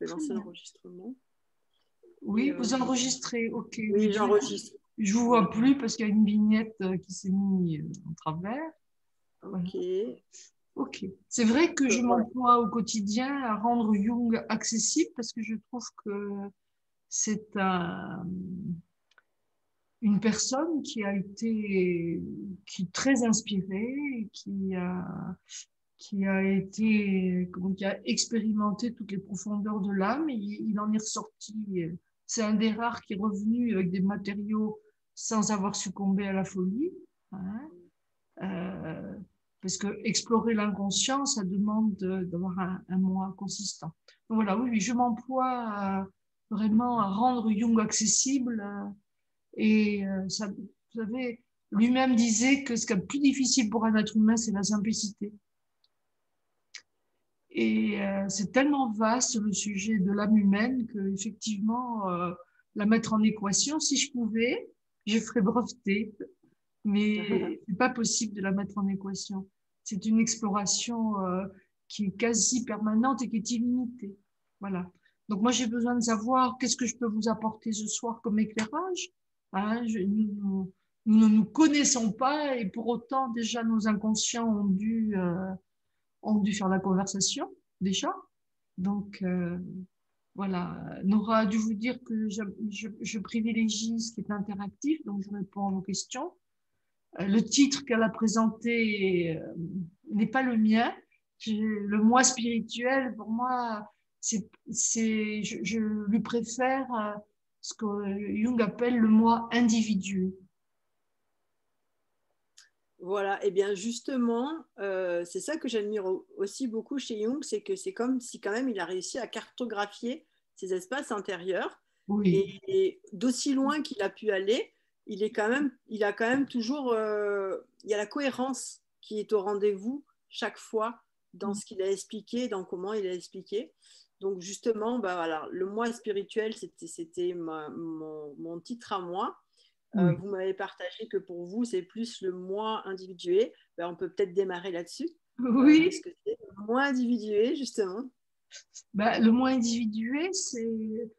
Je vais lancer l'enregistrement. Oui, vous enregistrez, ok. Oui, j'enregistre. Je ne vous vois plus parce qu'il y a une vignette qui s'est mise en travers. Ok. Voilà. Ok. C'est vrai que je m'emploie au quotidien à rendre Jung accessible parce que je trouve que c'est une personne qui est très inspirée, qui a expérimenté toutes les profondeurs de l'âme. Il en est ressorti. C'est un des rares qui est revenu avec des matériaux sans avoir succombé à la folie. Hein. Parce que explorer l'inconscient, ça demande d'avoir un moi consistant. Donc voilà, oui, je m'emploie vraiment à rendre Jung accessible. Ça, vous savez, lui-même disait que ce qui est le plus difficile pour un être humain, c'est la simplicité. Et c'est tellement vaste le sujet de l'âme humaine que effectivement, la mettre en équation, si je pouvais, je ferais breveter, mais c'est pas possible de la mettre en équation. C'est une exploration qui est quasi permanente et qui est illimitée. Voilà. Donc moi, j'ai besoin de savoir qu'est-ce que je peux vous apporter ce soir comme éclairage. Hein, nous ne nous connaissons pas et pour autant, déjà, nos inconscients ont dû faire la conversation, déjà. Donc, voilà. Nora a dû vous dire que je privilégie ce qui est interactif, donc je réponds à vos questions. Le titre qu'elle a présenté n'est pas le mien. Le moi spirituel, pour moi, je lui préfère ce que Jung appelle le moi individué. Voilà, et bien justement, c'est ça que j'admire aussi beaucoup chez Jung, c'est que c'est comme si quand même il a réussi à cartographier ses espaces intérieurs. Oui. Et d'aussi loin qu'il a pu aller, il a quand même toujours, il y a la cohérence qui est au rendez-vous chaque fois dans ce qu'il a expliqué, dans comment il a expliqué. Donc justement, bah, voilà, le moi spirituel, c'était mon titre à moi. Oui. Vous m'avez partagé que pour vous, c'est plus le moi individué. Ben, on peut peut-être démarrer là-dessus. Oui. Ce que c'est le moi individué, justement. Ben, le moi individué, c'est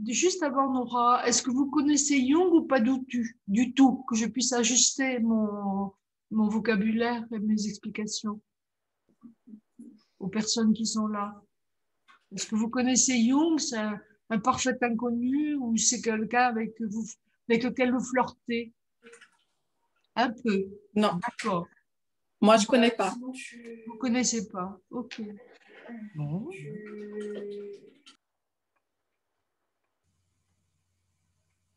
juste avant Nora. Est-ce que vous connaissez Jung ou pas du tout, que je puisse ajuster mon vocabulaire et mes explications aux personnes qui sont là? Est-ce que vous connaissez Jung? C'est un parfait inconnu ou c'est quelqu'un avec lequel vous flirtez? Un peu. Non, D'accord. moi je connais pas. Vous connaissez pas. Ok. Bon.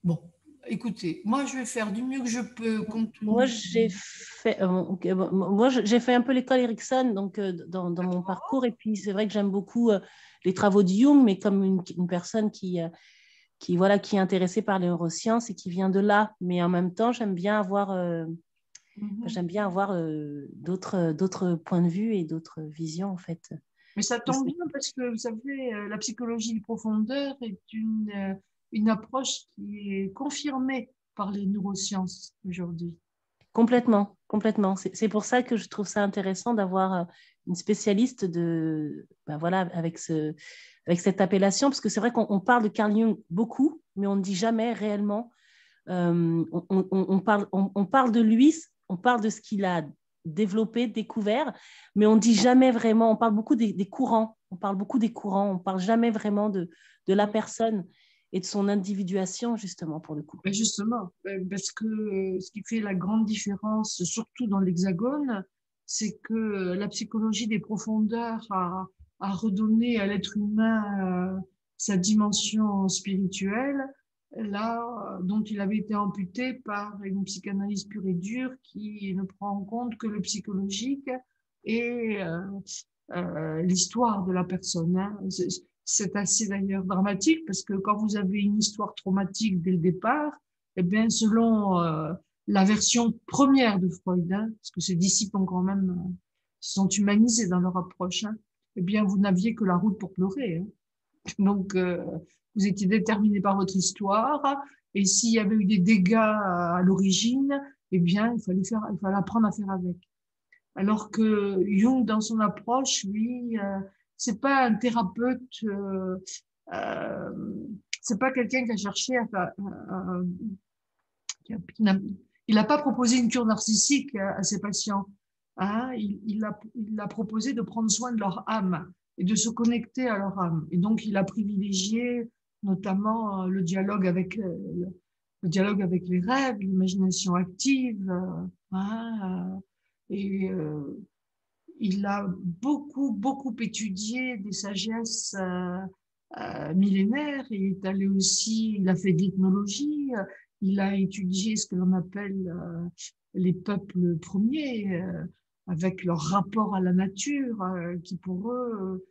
Bon, écoutez, moi je vais faire du mieux que je peux compte tenu. Moi j'ai fait un peu l'école Erikson donc dans mon parcours et puis c'est vrai que j'aime beaucoup les travaux de Jung, mais comme une personne qui est intéressée par les neurosciences et qui vient de là, mais en même temps j'aime bien avoir d'autres points de vue et d'autres visions en fait. Mais ça tombe bien parce que vous savez, la psychologie de profondeur est une approche qui est confirmée par les neurosciences aujourd'hui. Complètement, complètement. C'est pour ça que je trouve ça intéressant d'avoir une spécialiste avec cette appellation, parce que c'est vrai qu'on parle de Carl Jung beaucoup, mais on ne dit jamais réellement. On parle de lui, on parle de ce qu'il a développé, découvert, mais on ne dit jamais vraiment. On parle beaucoup des courants. On parle beaucoup des courants. On ne parle jamais vraiment de la personne et de son individuation, justement, pour le coup. Mais justement, parce que ce qui fait la grande différence, surtout dans l'Hexagone, c'est que la psychologie des profondeurs a redonné à l'être humain sa dimension spirituelle, là, dont il avait été amputé par une psychanalyse pure et dure qui ne prend en compte que le psychologique et l'histoire de la personne. Hein. C'est assez d'ailleurs dramatique parce que quand vous avez une histoire traumatique dès le départ, eh bien, selon la version première de Freud, hein, parce que ses disciples ont quand même se sont humanisés dans leur approche, hein, eh bien, vous n'aviez que la route pour pleurer. Hein. Donc, vous étiez déterminé par votre histoire, et s'il y avait eu des dégâts à l'origine, eh bien, il fallait apprendre à faire avec. Alors que Jung, dans son approche, lui, c'est pas un thérapeute, c'est pas quelqu'un qui a cherché il n'a pas proposé une cure narcissique à ses patients. Hein, il a proposé de prendre soin de leur âme et de se connecter à leur âme. Et donc, il a privilégié notamment le dialogue avec les rêves, l'imagination active. Et il a beaucoup étudié des sagesses millénaires. Il est allé aussi, il a fait de l'ethnologie. Il a étudié ce que l'on appelle les peuples premiers, avec leur rapport à la nature, qui pour eux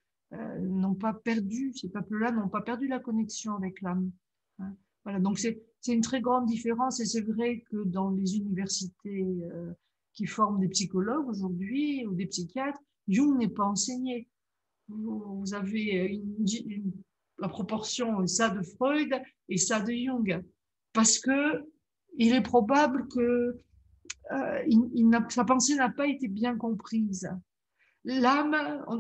n'ont pas perdu, ces peuples-là n'ont pas perdu la connexion avec l'âme. Hein. Voilà, donc c'est une très grande différence, et c'est vrai que dans les universités qui forment des psychologues aujourd'hui ou des psychiatres, Jung n'est pas enseigné. Vous avez la proportion ça de Freud et ça de Jung, parce que il est probable que sa pensée n'a pas été bien comprise. L'âme,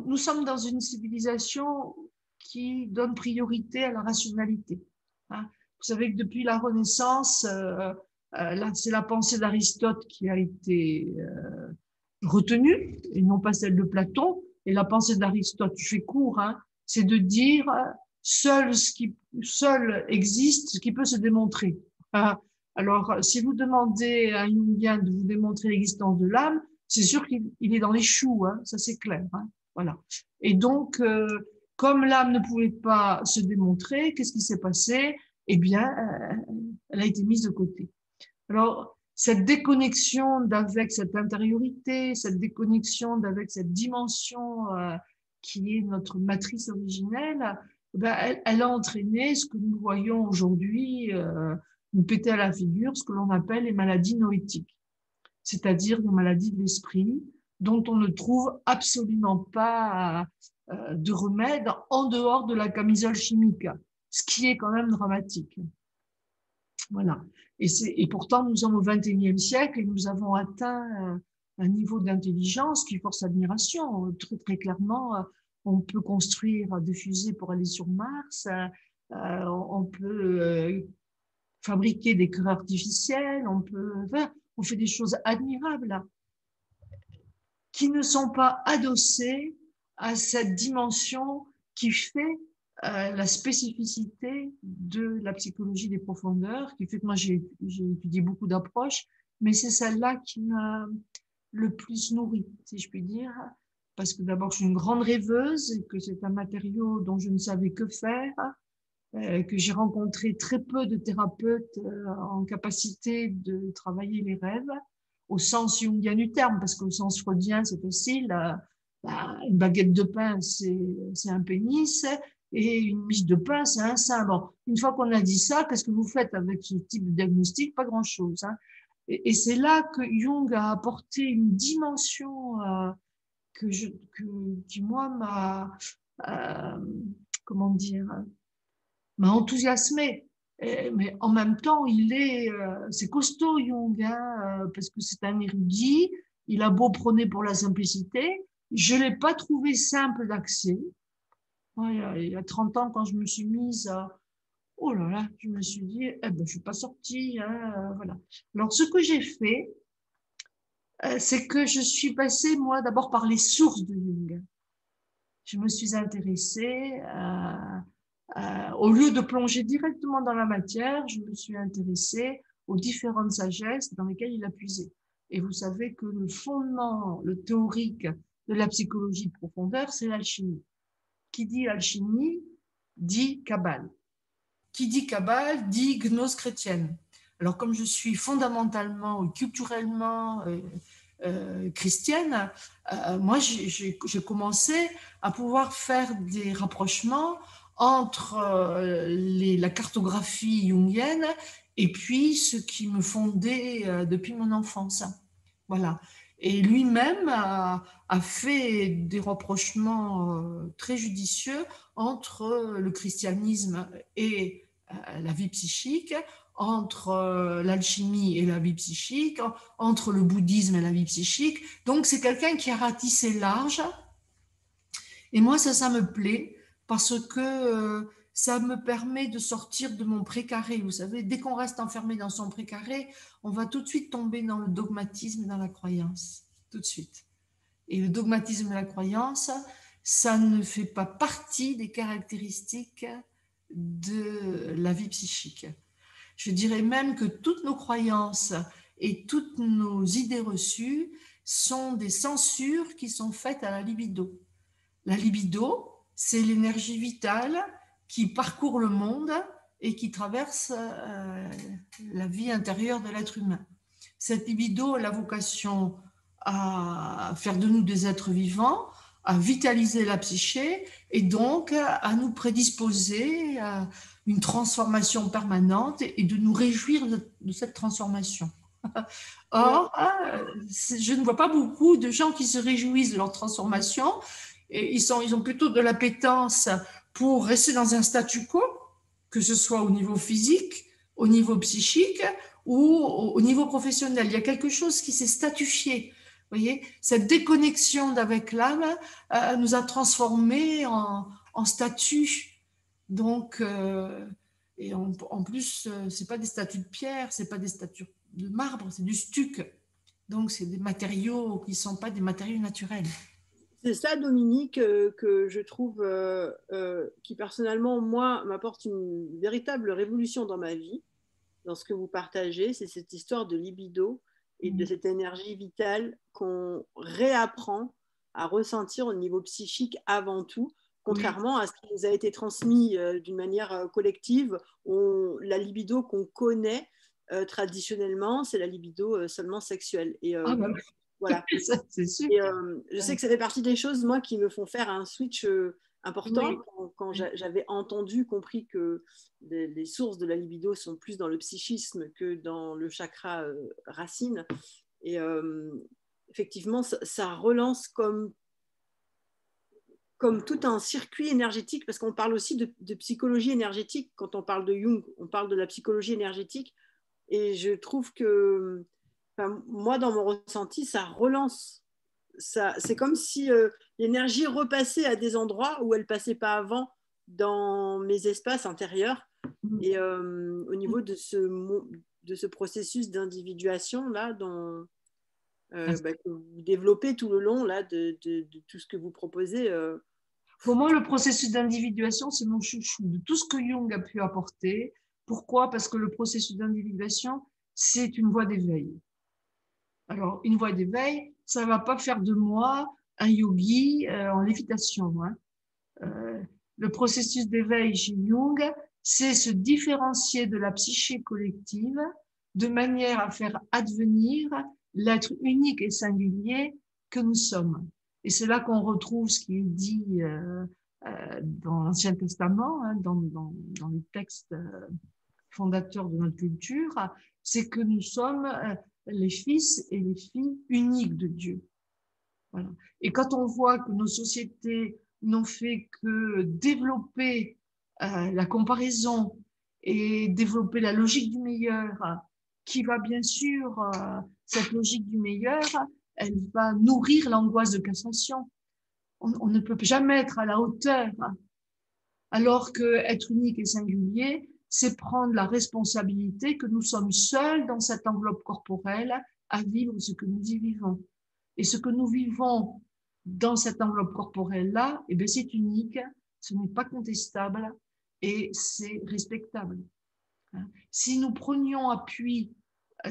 nous sommes dans une civilisation qui donne priorité à la rationalité. Hein. Vous savez que depuis la Renaissance, c'est la pensée d'Aristote qui a été retenue, et non pas celle de Platon. Et la pensée d'Aristote, je fais court, hein, c'est de dire seul existe ce qui peut se démontrer. Alors, si vous demandez à un Jungien de vous démontrer l'existence de l'âme, c'est sûr qu'il est dans les choux, hein, ça c'est clair. Hein, voilà. Et donc, comme l'âme ne pouvait pas se démontrer, qu'est-ce qui s'est passé? Eh bien, elle a été mise de côté. Alors, cette déconnexion d'avec cette intériorité, cette déconnexion d'avec cette dimension qui est notre matrice originelle, ben, elle a entraîné ce que nous voyons aujourd'hui nous péter à la figure, ce que l'on appelle les maladies noétiques, c'est-à-dire des maladies de l'esprit dont on ne trouve absolument pas de remède en dehors de la camisole chimique, ce qui est quand même dramatique. Voilà. Et pourtant, nous sommes au XXIe siècle et nous avons atteint un niveau d'intelligence qui force admiration. Très, très clairement, on peut construire des fusées pour aller sur Mars, on peut fabriquer des cœurs artificiels, on fait des choses admirables qui ne sont pas adossées à cette dimension qui fait la spécificité de la psychologie des profondeurs, qui fait que moi j'ai étudié beaucoup d'approches, mais c'est celle-là qui m'a le plus nourrie, si je puis dire, parce que d'abord je suis une grande rêveuse et que c'est un matériau dont je ne savais que faire, que j'ai rencontré très peu de thérapeutes en capacité de travailler les rêves, au sens jungien du terme, parce qu'au sens freudien c'est facile, une baguette de pain c'est un pénis, et une miche de pain, c'est un sein. Bon, une fois qu'on a dit ça, qu'est-ce que vous faites avec ce type de diagnostic? Pas grand-chose. Hein. Et c'est là que Jung a apporté une dimension qui moi, comment dire, m'a enthousiasmée. Mais en même temps, c'est costaud, Jung, hein, parce que c'est un érudit. Il a beau prôner pour la simplicité. Je l'ai pas trouvé simple d'accès. Il y a 30 ans, quand je me suis mise oh là là, je me suis dit, je suis pas sortie. Hein, voilà. Alors, ce que j'ai fait, c'est que je suis passée, moi, d'abord par les sources de Jung. Je me suis intéressée, au lieu de plonger directement dans la matière, je me suis intéressée aux différentes sagesses dans lesquelles il a puisé. Et vous savez que le fondement, le théorique de la psychologie de profondeur, c'est l'alchimie. Qui dit alchimie, dit Kabbale. Qui dit Kabbale, dit gnose chrétienne. Alors, comme je suis fondamentalement ou culturellement chrétienne, moi, j'ai commencé à pouvoir faire des rapprochements entre la cartographie jungienne et puis ce qui me fondait depuis mon enfance. Voilà. Et lui-même a fait des rapprochements très judicieux entre le christianisme et la vie psychique, entre l'alchimie et la vie psychique, entre le bouddhisme et la vie psychique. Donc, c'est quelqu'un qui a ratissé large Et moi, ça me plaît parce que ça me permet de sortir de mon précaré. Vous savez, dès qu'on reste enfermé dans son précaré, on va tout de suite tomber dans le dogmatisme et dans la croyance. Tout de suite. Et le dogmatisme et la croyance, ça ne fait pas partie des caractéristiques de la vie psychique. Je dirais même que toutes nos croyances et toutes nos idées reçues sont des censures qui sont faites à la libido. La libido, c'est l'énergie vitale qui parcourt le monde et qui traverse la vie intérieure de l'être humain. Cette libido a la vocation à faire de nous des êtres vivants, à vitaliser la psyché et donc à nous prédisposer à une transformation permanente et de nous réjouir de cette transformation. Or, je ne vois pas beaucoup de gens qui se réjouissent de leur transformation. Et ils ont plutôt de l'appétence pour rester dans un statu quo, que ce soit au niveau physique, au niveau psychique ou au niveau professionnel. Il y a quelque chose qui s'est statifié. Vous voyez, cette déconnexion d'avec l'âme nous a transformés en statut. Donc, et en plus, c'est pas des statues de pierre, c'est pas des statues de marbre, c'est du stuc. Donc, c'est des matériaux qui sont pas des matériaux naturels. C'est ça, Dominique, que je trouve qui personnellement, moi, m'apporte une véritable révolution dans ma vie, dans ce que vous partagez. C'est cette histoire de libido et de cette énergie vitale qu'on réapprend à ressentir au niveau psychique avant tout, contrairement à ce qui nous a été transmis d'une manière collective. La libido qu'on connaît traditionnellement, c'est la libido seulement sexuelle. Et voilà. Ça, c'est sûr. Et je sais que ça fait partie des choses, moi, qui me font faire un switch important. Oui. Quand j'avais compris que les sources de la libido sont plus dans le psychisme que dans le chakra racine. Et effectivement, ça relance comme tout un circuit énergétique, parce qu'on parle aussi de psychologie énergétique. Quand on parle de Jung, on parle de la psychologie énergétique. Et je trouve que, moi, dans mon ressenti, ça relance. C'est comme si l'énergie repassait à des endroits où elle ne passait pas avant dans mes espaces intérieurs. Et au niveau de ce processus d'individuation là, que vous développez tout le long là, de tout ce que vous proposez. Pour moi, le processus d'individuation, c'est mon chouchou de tout ce que Jung a pu apporter. Pourquoi? Parce que le processus d'individuation, c'est une voie d'éveil. Alors, une voie d'éveil, ça ne va pas faire de moi un yogi en lévitation. Le processus d'éveil chez Jung, c'est se différencier de la psyché collective de manière à faire advenir l'être unique et singulier que nous sommes. Et c'est là qu'on retrouve ce qui est dit dans l'Ancien Testament, dans les textes fondateurs de notre culture, c'est que nous sommes les fils et les filles uniques de Dieu. Voilà. Et quand on voit que nos sociétés n'ont fait que développer la comparaison et développer la logique du meilleur, qui va bien sûr, cette logique du meilleur, elle va nourrir l'angoisse de cassation. On ne peut jamais être à la hauteur, alors que être unique et singulier, c'est prendre la responsabilité que nous sommes seuls dans cette enveloppe corporelle à vivre ce que nous y vivons. Et ce que nous vivons dans cette enveloppe corporelle-là, eh bien, c'est unique, ce n'est pas contestable et c'est respectable. Si nous prenions appui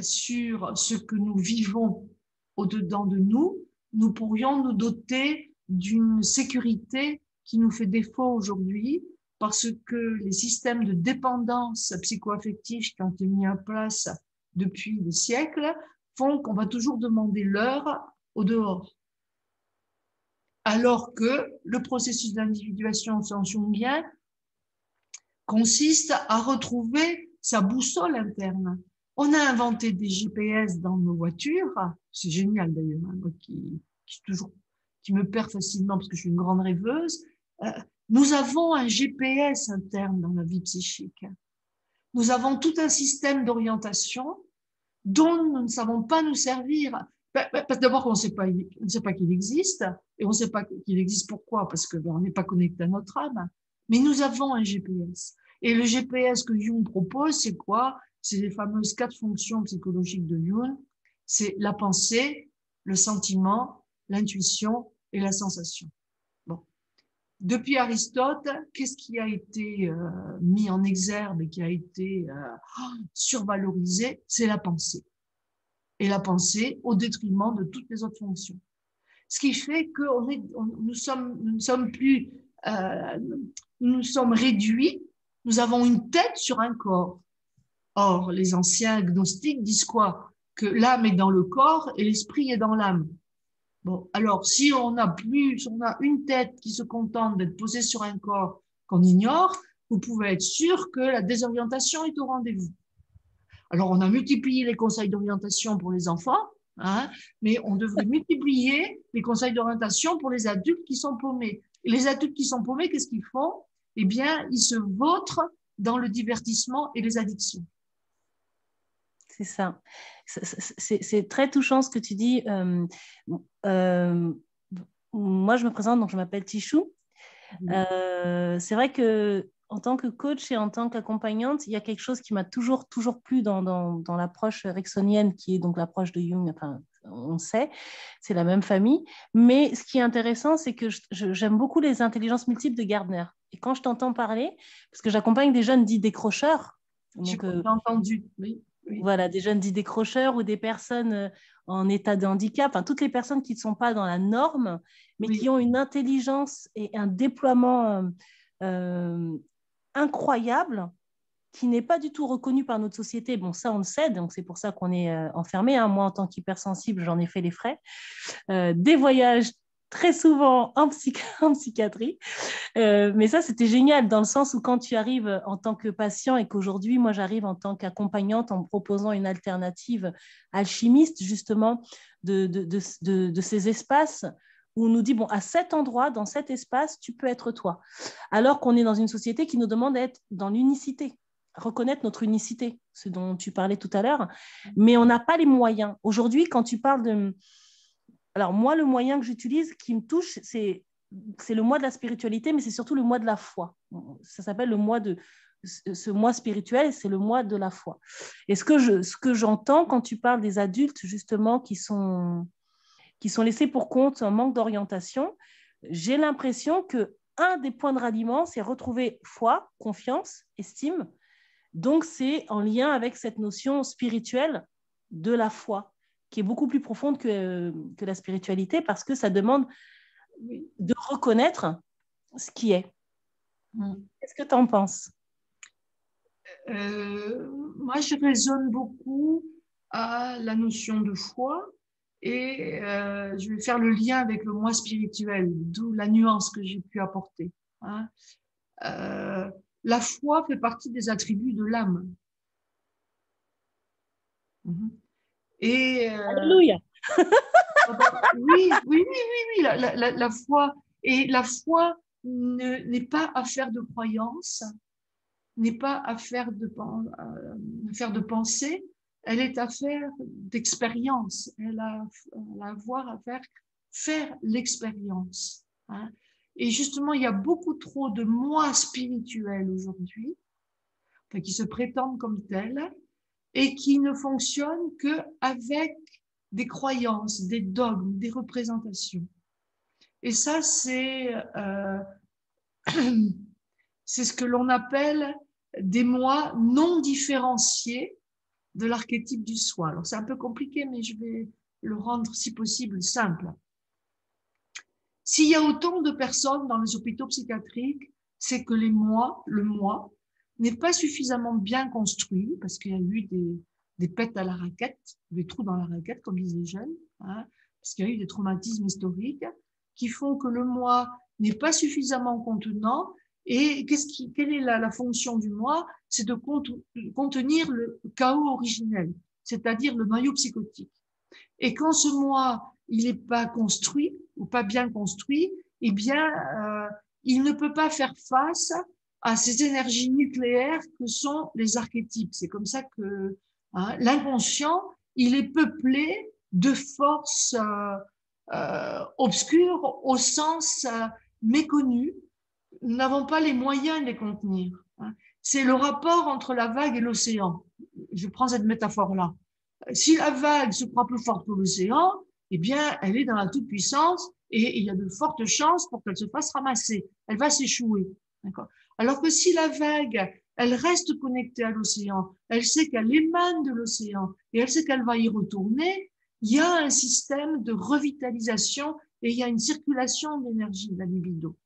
sur ce que nous vivons au-dedans de nous, nous pourrions nous doter d'une sécurité qui nous fait défaut aujourd'hui parce que les systèmes de dépendance psycho-affective qui ont été mis en place depuis des siècles font qu'on va toujours demander l'heure au dehors. Alors que le processus d'individuation au sens jungien consiste à retrouver sa boussole interne. On a inventé des GPS dans nos voitures, c'est génial d'ailleurs, moi qui me perds facilement parce que je suis une grande rêveuse. Nous avons un GPS interne dans la vie psychique. Nous avons tout un système d'orientation dont nous ne savons pas nous servir. D'abord, on ne sait pas qu'il existe, et on ne sait pas qu'il existe pourquoi, parce que on n'est pas connecté à notre âme. Mais nous avons un GPS. Et le GPS que Jung propose, c'est quoi? C'est les fameuses 4 fonctions psychologiques de Jung. C'est la pensée, le sentiment, l'intuition et la sensation. Bon. Depuis Aristote, qu'est-ce qui a été mis en exergue et qui a été survalorisé? C'est la pensée. Et la pensée au détriment de toutes les autres fonctions. Ce qui fait que nous sommes plus, nous sommes réduits, nous avons une tête sur un corps. Or, les anciens gnostiques disent quoi? Que l'âme est dans le corps et l'esprit est dans l'âme. Bon, alors, si on a une tête qui se contente d'être posée sur un corps qu'on ignore, vous pouvez être sûr que la désorientation est au rendez-vous. Alors, on a multiplié les conseils d'orientation pour les enfants, hein, mais on devrait multiplier les conseils d'orientation pour les adultes qui sont paumés. Et les adultes qui sont paumés, qu'est-ce qu'ils font? Eh bien, ils se vautrent dans le divertissement et les addictions. C'est ça. C'est très touchant ce que tu dis. Moi, je me présente, donc je m'appelle Tichou. C'est vrai que en tant que coach et en tant qu'accompagnante, il y a quelque chose qui m'a toujours plu dans l'approche ericksonienne, qui est donc l'approche de Jung. Enfin, on sait, c'est la même famille. Mais ce qui est intéressant, c'est que j'aime beaucoup les intelligences multiples de Gardner. Et quand je t'entends parler, parce que j'accompagne des jeunes dits décrocheurs. J'ai entendu, oui. Voilà, des jeunes dits décrocheurs ou des personnes en état de handicap, enfin, toutes les personnes qui ne sont pas dans la norme, mais qui ont une intelligence et un déploiement incroyable, qui n'est pas du tout reconnu par notre société. Bon, ça, on le sait, donc c'est pour ça qu'on est enfermé. Hein. Moi, en tant qu'hypersensible, j'en ai fait les frais. Des voyages très souvent en psychiatrie. Mais ça, c'était génial dans le sens où quand tu arrives en tant que patient et qu'aujourd'hui, moi, j'arrive en tant qu'accompagnante en me proposant une alternative alchimiste, justement, de ces espaces où on nous dit, bon, à cet endroit, dans cet espace, tu peux être toi. Alors qu'on est dans une société qui nous demande d'être dans l'unicité, reconnaître notre unicité, ce dont tu parlais tout à l'heure, mais on n'a pas les moyens. Aujourd'hui, quand tu parles de... Alors, moi, le moyen que j'utilise, qui me touche, c'est le mois de la spiritualité, mais c'est surtout le mois de la foi. Ça s'appelle le mois de... Ce mois spirituel, c'est le mois de la foi. Et ce que j'entends quand tu parles des adultes, justement, qui sont laissés pour compte, en manque d'orientation, j'ai l'impression qu'un des points de ralliement, c'est retrouver foi, confiance, estime. Donc, c'est en lien avec cette notion spirituelle de la foi, qui est beaucoup plus profonde que la spiritualité, parce que ça demande de reconnaître ce qui est. Qu'est-ce que tu en penses? Moi, je raisonne beaucoup à la notion de foi et je vais faire le lien avec le moi spirituel, d'où la nuance que j'ai pu apporter. Hein. La foi fait partie des attributs de l'âme. Et Alléluia. Oui, la foi. Et la foi n'est pas affaire de croyance, n'est pas affaire de pensée, elle est affaire d'expérience. Elle a à voir à faire l'expérience. Hein. Et justement, il y a beaucoup trop de moi spirituels aujourd'hui, enfin, qui se prétendent comme tels, et qui ne fonctionnent qu'avec des croyances, des dogmes, des représentations. Et ça, c'est ce que l'on appelle des moi non différenciés de l'archétype du soi. Alors, c'est un peu compliqué, mais je vais le rendre, si possible, simple. S'il y a autant de personnes dans les hôpitaux psychiatriques, c'est que le moi, n'est pas suffisamment bien construit, parce qu'il y a eu des pètes à la raquette, des trous dans la raquette, comme disent les jeunes, hein, parce qu'il y a eu des traumatismes historiques qui font que le moi n'est pas suffisamment contenant. Et quelle est la fonction du moi? C'est de contenir le chaos originel, c'est-à-dire le noyau psychotique. Et quand ce moi, il n'est pas construit ou pas bien construit, eh bien, il ne peut pas faire face à ces énergies nucléaires que sont les archétypes. C'est comme ça que l'inconscient, il est peuplé de forces obscures au sens méconnu. Nous n'avons pas les moyens de les contenir. C'est le rapport entre la vague et l'océan. Je prends cette métaphore-là. Si la vague se croit plus forte que l'océan, eh bien, elle est dans la toute-puissance et il y a de fortes chances pour qu'elle se fasse ramasser. Elle va s'échouer. D'accord ? Alors que si la vague, elle reste connectée à l'océan, elle sait qu'elle émane de l'océan et elle sait qu'elle va y retourner, il y a un système de revitalisation et il y a une circulation d'énergie de la libido.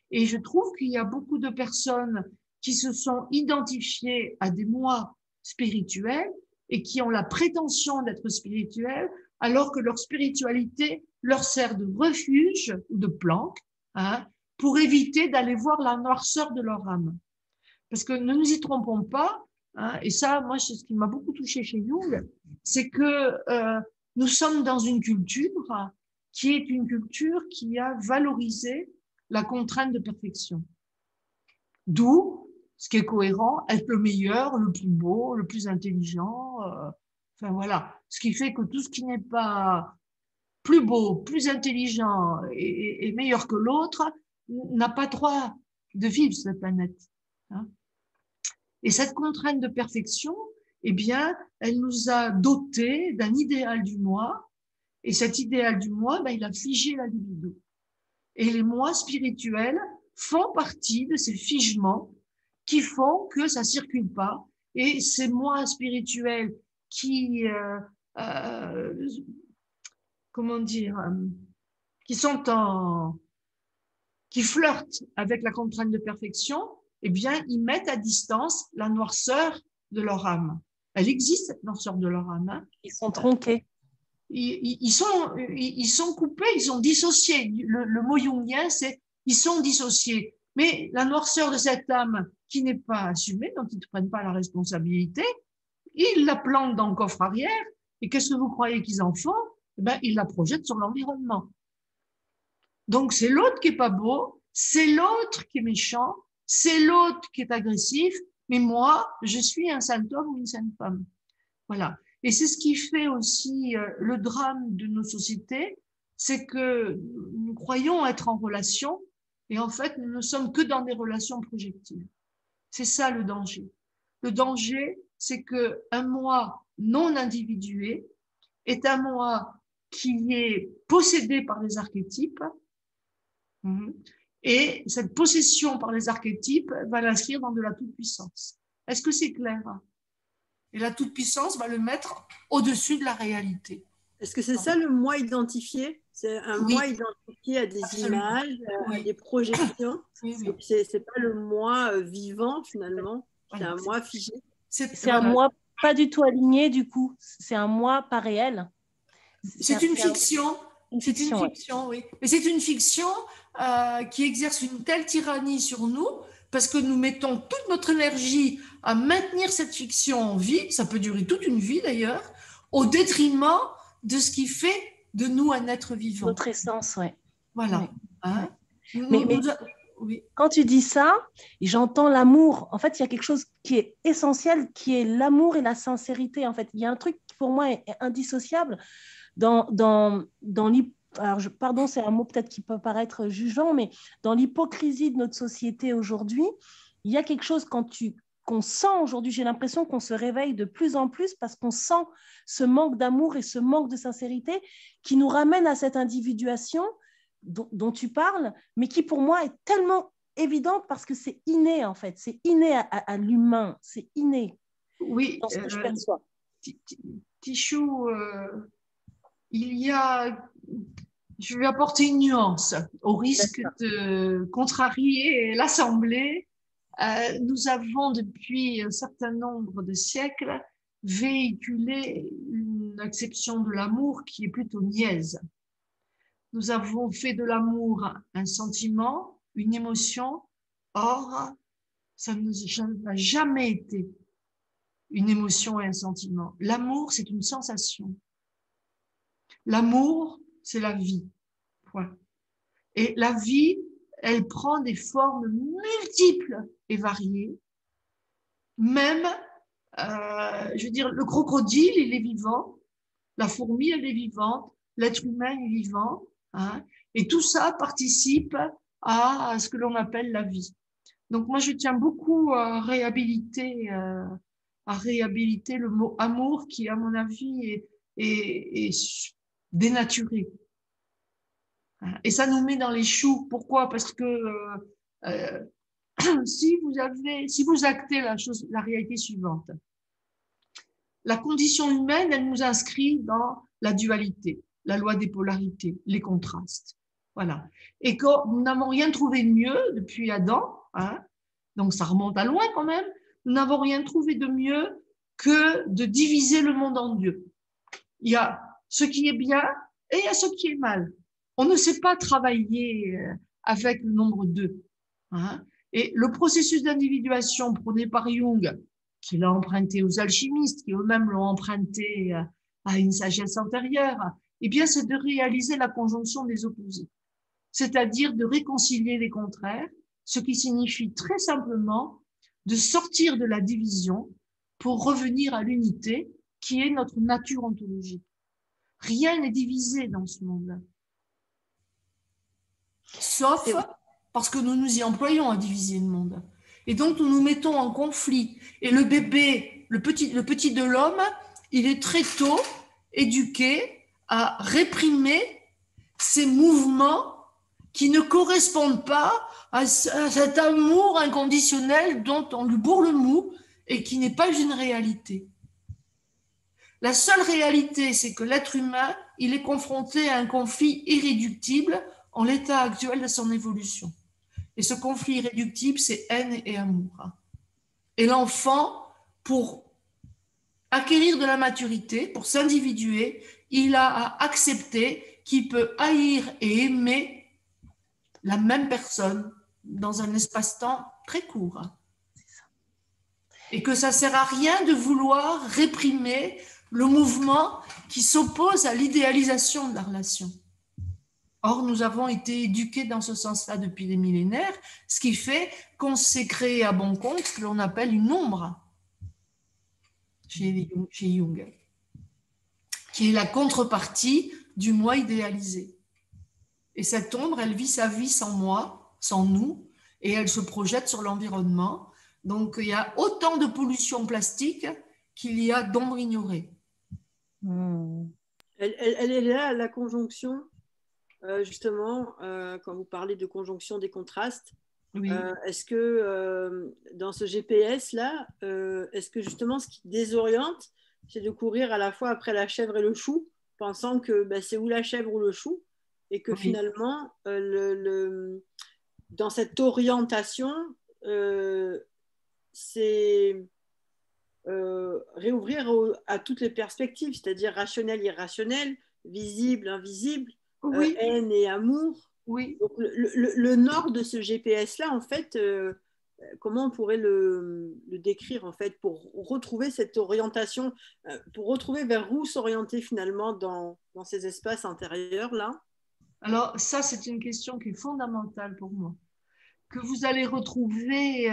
Et je trouve qu'il y a beaucoup de personnes qui se sont identifiées à des moi spirituels et qui ont la prétention d'être spirituels, alors que leur spiritualité leur sert de refuge ou de planque, pour éviter d'aller voir la noirceur de leur âme. Parce que ne nous y trompons pas, et ça, moi, c'est ce qui m'a beaucoup touché chez Jung, c'est que nous sommes dans une culture qui est une culture qui a valorisé la contrainte de perfection. D'où, ce qui est cohérent, être le meilleur, le plus beau, le plus intelligent, enfin voilà. Ce qui fait que tout ce qui n'est pas plus beau, plus intelligent et meilleur que l'autre n'a pas droit de vivre sur cette planète. Et cette contrainte de perfection, eh bien, elle nous a dotés d'un idéal du moi, et cet idéal du moi, il a figé la libido. Et les moi spirituels font partie de ces figements qui font que ça circule pas. Et ces moi spirituels qui, comment dire, qui flirtent avec la contrainte de perfection, eh bien, ils mettent à distance la noirceur de leur âme. Elle existe, cette noirceur de leur âme. Ils sont tronqués. Ils sont coupés, ils sont dissociés. Le mot jungien, c'est ils sont dissociés. Mais la noirceur de cette âme qui n'est pas assumée, dont ils ne prennent pas la responsabilité, ils la plantent dans le coffre arrière. Et qu'est-ce que vous croyez qu'ils en font? Ils la projettent sur l'environnement. Donc, c'est l'autre qui est pas beau, c'est l'autre qui est méchant, c'est l'autre qui est agressif, mais moi, je suis un saint homme ou une sainte femme. Voilà. Et c'est ce qui fait aussi le drame de nos sociétés, c'est que nous croyons être en relation et en fait, nous ne sommes que dans des relations projectives. C'est ça le danger. Le danger, c'est que un moi non individué est un moi qui est possédé par les archétypes. Et cette possession par les archétypes va l'inscrire dans de la toute-puissance. Est-ce que c'est clair? Et la toute-puissance va le mettre au-dessus de la réalité. Est-ce que c'est ça le moi identifié? C'est un moi identifié à des images, à des projections. C'est pas le moi vivant finalement, c'est un moi figé. C'est un moi pas du tout aligné du coup. C'est un moi pas réel. C'est une fiction. C'est une fiction, oui. Mais c'est une fiction qui exerce une telle tyrannie sur nous parce que nous mettons toute notre énergie à maintenir cette fiction en vie, ça peut durer toute une vie d'ailleurs, au détriment de ce qui fait de nous un être vivant. Notre essence, oui. Voilà. Oui. Oui. Quand tu dis ça, j'entends l'amour. En fait, il y a quelque chose qui est essentiel, qui est l'amour et la sincérité. En fait, il y a un truc qui pour moi est indissociable dans alors pardon, c'est un mot peut-être qui peut paraître jugeant, mais dans l'hypocrisie de notre société aujourd'hui, il y a quelque chose qu'on sent aujourd'hui, j'ai l'impression qu'on se réveille de plus en plus parce qu'on sent ce manque d'amour et ce manque de sincérité qui nous ramène à cette individuation dont tu parles, mais qui pour moi est tellement évidente parce que c'est inné en fait, c'est inné à l'humain, c'est inné dans ce que je perçois. Tichou, il y a... Je vais apporter une nuance au risque de contrarier l'Assemblée. Nous avons depuis un certain nombre de siècles véhiculé une acception de l'amour qui est plutôt niaise. Nous avons fait de l'amour un sentiment, une émotion. Or, ça n'a jamais été une émotion et un sentiment. L'amour, c'est une sensation. L'amour, c'est la vie. Point. Et la vie, elle prend des formes multiples et variées. Même, je veux dire, le crocodile, il est vivant. La fourmi, elle est vivante, l'être humain est vivant, hein, et tout ça participe à ce que l'on appelle la vie. Donc moi, je tiens beaucoup à réhabiliter le mot amour qui, à mon avis, est dénaturé. Et ça nous met dans les choux. Pourquoi? Parce que euh, si vous actez la réalité suivante, la condition humaine, elle nous inscrit dans la dualité, la loi des polarités, les contrastes. Voilà. Et quand nous n'avons rien trouvé de mieux depuis Adam, hein, donc ça remonte à loin quand même, nous n'avons rien trouvé de mieux que de diviser le monde en deux. Il y a ce qui est bien et il y a ce qui est mal. On ne sait pas travailler avec le nombre 2. Hein. Et le processus d'individuation prôné par Jung, qui l'a emprunté aux alchimistes, qui eux-mêmes l'ont emprunté à une sagesse antérieure, eh bien, c'est de réaliser la conjonction des opposés. C'est-à-dire de réconcilier les contraires, ce qui signifie très simplement de sortir de la division pour revenir à l'unité qui est notre nature ontologique. Rien n'est divisé dans ce monde-là. Sauf parce que nous nous y employons à diviser le monde. Et donc, nous nous mettons en conflit. Et le bébé, le petit de l'homme, il est très tôt éduqué à réprimer ces mouvements qui ne correspondent pas à cet amour inconditionnel dont on lui bourre le mou et qui n'est pas une réalité. La seule réalité, c'est que l'être humain, il est confronté à un conflit irréductible en l'état actuel de son évolution. Et ce conflit irréductible, c'est haine et amour. Et l'enfant, pour acquérir de la maturité, pour s'individuer, il a à accepter qu'il peut haïr et aimer la même personne dans un espace-temps très court. Et que ça ne sert à rien de vouloir réprimer le mouvement qui s'oppose à l'idéalisation de la relation. Or, nous avons été éduqués dans ce sens-là depuis des millénaires, ce qui fait qu'on s'est créé à bon compte ce que l'on appelle une ombre chez Jung, qui est la contrepartie du moi idéalisé. Et cette ombre, elle vit sa vie sans moi, sans nous, et elle se projette sur l'environnement. Donc, il y a autant de pollution plastique qu'il y a d'ombre ignorée. Elle est là, la conjonction, justement, quand vous parlez de conjonction des contrastes. Oui. Est-ce que dans ce GPS-là, est-ce que justement ce qui désoriente, c'est de courir à la fois après la chèvre et le chou, pensant que c'est ou la chèvre ou le chou, et que finalement, dans cette orientation, c'est réouvrir à toutes les perspectives, c'est-à-dire rationnel, irrationnel, visible, invisible, haine et amour. Oui. Donc, le nord de ce GPS-là, en fait, comment on pourrait le décrire, en fait, pour retrouver cette orientation, pour retrouver vers où s'orienter finalement dans ces espaces intérieurs-là? Alors, ça, c'est une question qui est fondamentale pour moi, que vous allez retrouver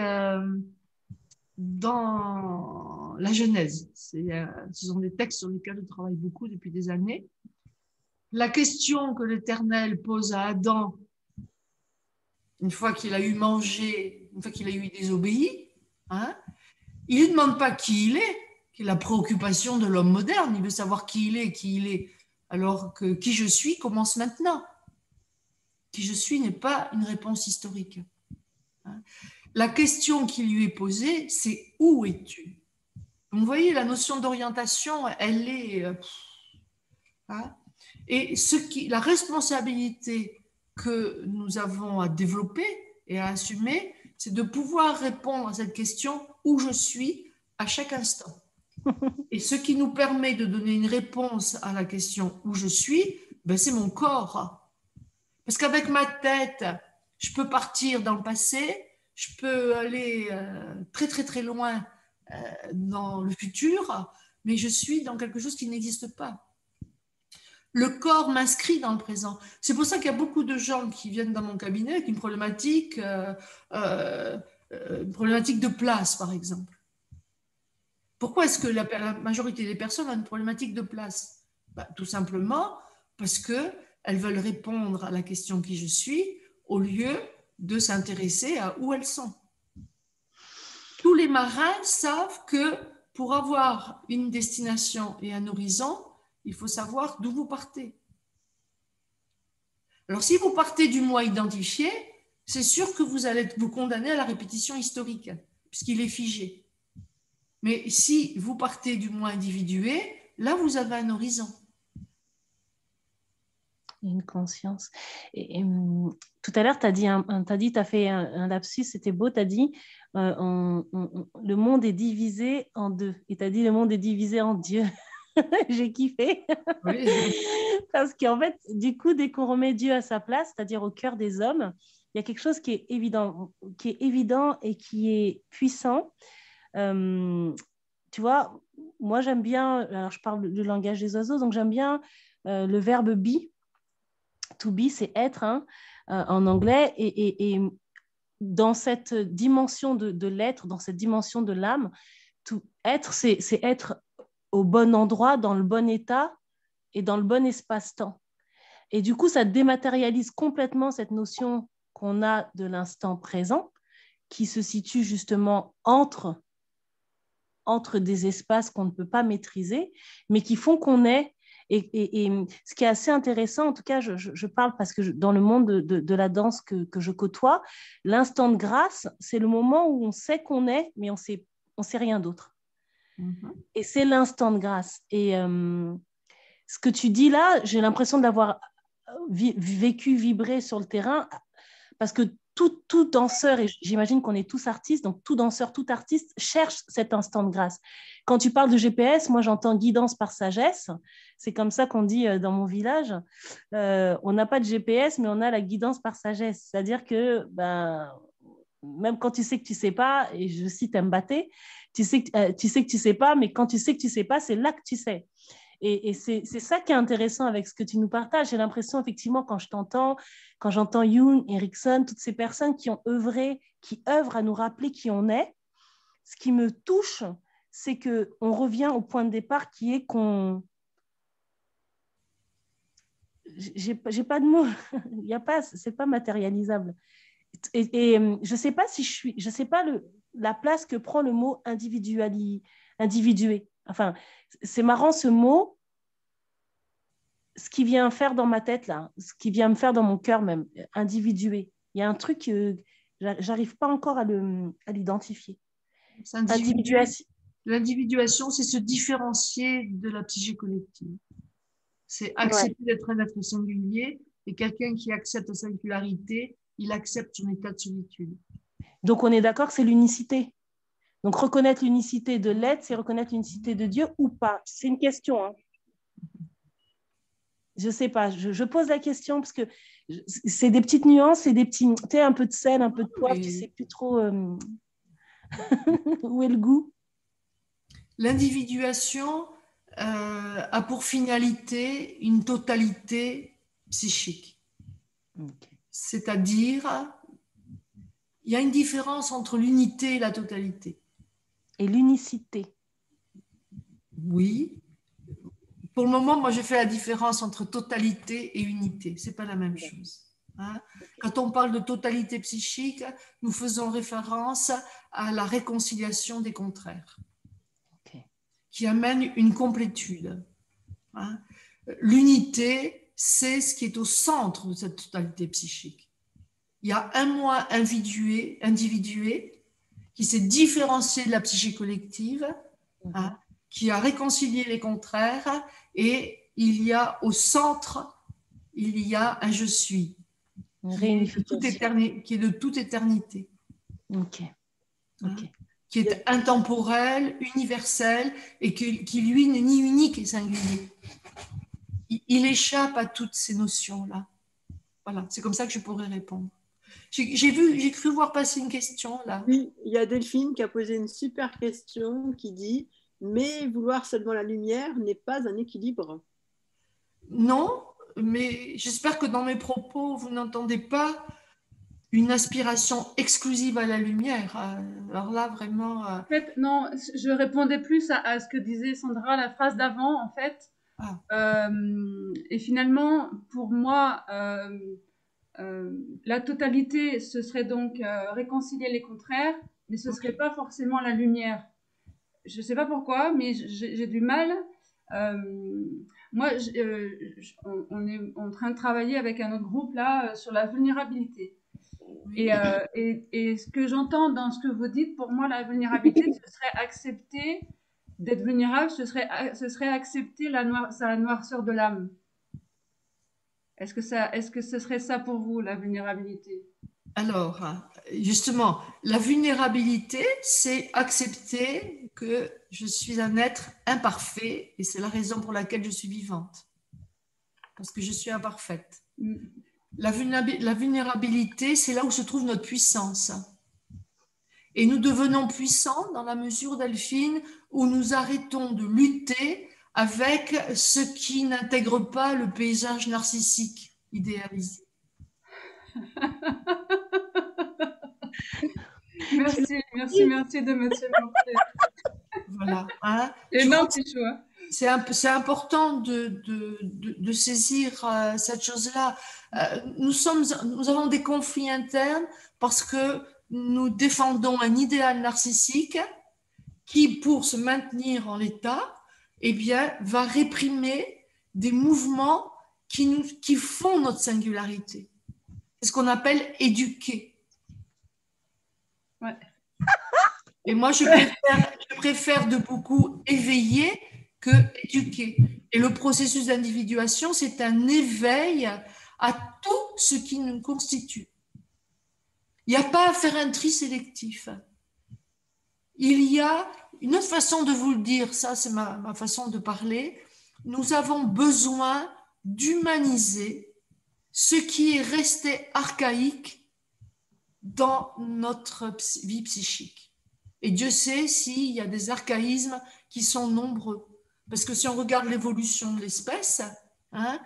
dans la Genèse. Ce sont des textes sur lesquels je travaille beaucoup depuis des années. La question que l'Éternel pose à Adam, une fois qu'il a eu mangé, une fois qu'il a eu désobéi, hein, il ne lui demande pas qui il est, qui est la préoccupation de l'homme moderne. Il veut savoir qui il est, alors que qui je suis commence maintenant. Qui je suis n'est pas une réponse historique. Hein. La question qui lui est posée, c'est où es-tu? Vous voyez, la notion d'orientation, elle est... hein, et la responsabilité que nous avons à développer et à assumer, c'est de pouvoir répondre à cette question où je suis à chaque instant. Et ce qui nous permet de donner une réponse à la question où je suis, c'est mon corps. Parce qu'avec ma tête, je peux partir dans le passé, je peux aller très très très loin dans le futur, mais je suis dans quelque chose qui n'existe pas. Le corps m'inscrit dans le présent. C'est pour ça qu'il y a beaucoup de gens qui viennent dans mon cabinet avec une problématique de place, par exemple. Pourquoi est-ce que la majorité des personnes ont une problématique de place? Tout simplement parce qu'elles veulent répondre à la question qui je suis au lieu de s'intéresser à où elles sont. Tous les marins savent que pour avoir une destination et un horizon, il faut savoir d'où vous partez. Alors, si vous partez du moi identifié, c'est sûr que vous allez vous condamner à la répétition historique, puisqu'il est figé. Mais si vous partez du moi individué, là, vous avez un horizon. Une conscience. Tout à l'heure, tu as fait un lapsus, c'était beau, tu as dit le monde est divisé en deux. Et tu as dit le monde est divisé en Dieu. J'ai kiffé. Oui. Parce qu'en fait, du coup, dès qu'on remet Dieu à sa place, c'est-à-dire au cœur des hommes, il y a quelque chose qui est évident et qui est puissant. Tu vois, moi, j'aime bien, alors je parle du langage des oiseaux, donc j'aime bien le verbe be. To be, c'est être en anglais. Et dans cette dimension de l'être, dans cette dimension de l'âme, être, c'est être au bon endroit, dans le bon état et dans le bon espace-temps. Et du coup, ça dématérialise complètement cette notion qu'on a de l'instant présent, qui se situe justement entre des espaces qu'on ne peut pas maîtriser, mais qui font qu'on est. Et ce qui est assez intéressant, en tout cas, je parle parce que dans le monde de la danse que je côtoie, l'instant de grâce, c'est le moment où on sait qu'on est, mais on sait rien d'autre. Mm-hmm. Et c'est l'instant de grâce. Et ce que tu dis là, j'ai l'impression de l'avoir vécu, vibrer sur le terrain, parce que tout danseur, et j'imagine qu'on est tous artistes, donc tout danseur, tout artiste cherche cet instant de grâce. Quand tu parles de GPS, moi j'entends guidance par sagesse. C'est comme ça qu'on dit dans mon village. On n'a pas de GPS, mais on a la guidance par sagesse. C'est-à-dire que même quand tu sais que tu sais pas, et je cite Mbappé, tu sais que tu sais pas, mais quand tu sais que tu sais pas, c'est là que tu sais. Et c'est ça qui est intéressant avec ce que tu nous partages. J'ai l'impression, effectivement, quand j'entends Jung, Erickson, toutes ces personnes qui ont œuvré, qui œuvrent à nous rappeler qui on est, ce qui me touche, c'est qu'on revient au point de départ qui est qu'on... J'ai pas de mots, c'est pas matérialisable. Et je sais pas je sais pas la place que prend le mot individué. Enfin, c'est marrant ce mot, ce qui vient faire dans ma tête là, ce qui vient me faire dans mon cœur même, individué. Il y a un truc que j'arrive pas encore à l'identifier. L'individuation, c'est se différencier de la psyché collective. C'est accepter d'être un être singulier, et quelqu'un qui accepte sa singularité, il accepte son état de solitude. Donc on est d'accord que c'est l'unicité. Donc reconnaître l'unicité de l'être, c'est reconnaître l'unicité de Dieu ou pas? C'est une question. Hein. Je sais pas, je pose la question parce que c'est des petites nuances, c'est des petits, tu sais, un peu de sel, un peu de poivre, tu sais plus trop où est le goût. L'individuation a pour finalité une totalité psychique. Okay. C'est-à-dire, il y a une différence entre l'unité et la totalité. Et l'unicité. Oui. Pour le moment, moi, je fais la différence entre totalité et unité. Ce n'est pas la même chose. Hein? Quand on parle de totalité psychique, nous faisons référence à la réconciliation des contraires, okay, qui amène une complétude. Hein? L'unité, c'est ce qui est au centre de cette totalité psychique. Il y a un moi individué qui s'est différencié de la psyché collective, hein, qui a réconcilié les contraires, et il y a au centre, il y a un je suis, qui est de toute éternité. Okay. Okay. Hein, qui est intemporel, universel, et qui lui n'est ni unique et singulier. Il échappe à toutes ces notions-là. Voilà, c'est comme ça que je pourrais répondre. J'ai cru voir passer une question là. Oui, il y a Delphine qui a posé une super question qui dit « Mais vouloir seulement la lumière n'est pas un équilibre ». Non, mais j'espère que dans mes propos, vous n'entendez pas une aspiration exclusive à la lumière. Alors là, vraiment... En fait, non, je répondais plus à ce que disait Sandra, la phrase d'avant, en fait. Et finalement, pour moi, la totalité, ce serait donc réconcilier les contraires, mais ce serait pas forcément la lumière. Je sais pas pourquoi, mais j'ai du mal. Moi, on est en train de travailler avec un autre groupe là sur la vulnérabilité. Et ce que j'entends dans ce que vous dites, pour moi, la vulnérabilité, ce serait accepter d'être vulnérable, ce serait accepter sa noirceur de l'âme. Est-ce que ce serait ça pour vous, la vulnérabilité? Alors, justement, la vulnérabilité, c'est accepter que je suis un être imparfait et c'est la raison pour laquelle je suis vivante. Parce que je suis imparfaite. La vulnérabilité, c'est là où se trouve notre puissance. Et nous devenons puissants dans la mesure, Delphine, où nous arrêtons de lutter avec ce qui n'intègre pas le paysage narcissique idéalisé. Merci de me supporter. Voilà. Hein. Énorme petit choix. C'est important de saisir cette chose-là. Nous avons des conflits internes parce que nous défendons un idéal narcissique qui, pour se maintenir en l'état, eh bien, va réprimer des mouvements qui font notre singularité. C'est ce qu'on appelle éduquer. Ouais. Et moi, je préfère de beaucoup éveiller que éduquer. Et le processus d'individuation, c'est un éveil à tout ce qui nous constitue. Il n'y a pas à faire un tri sélectif. Il y a une autre façon de vous le dire, ça c'est ma façon de parler. Nous avons besoin d'humaniser ce qui est resté archaïque dans notre vie psychique. Et Dieu sait s'il y a des archaïsmes qui sont nombreux. Parce que si on regarde l'évolution de l'espèce, hein,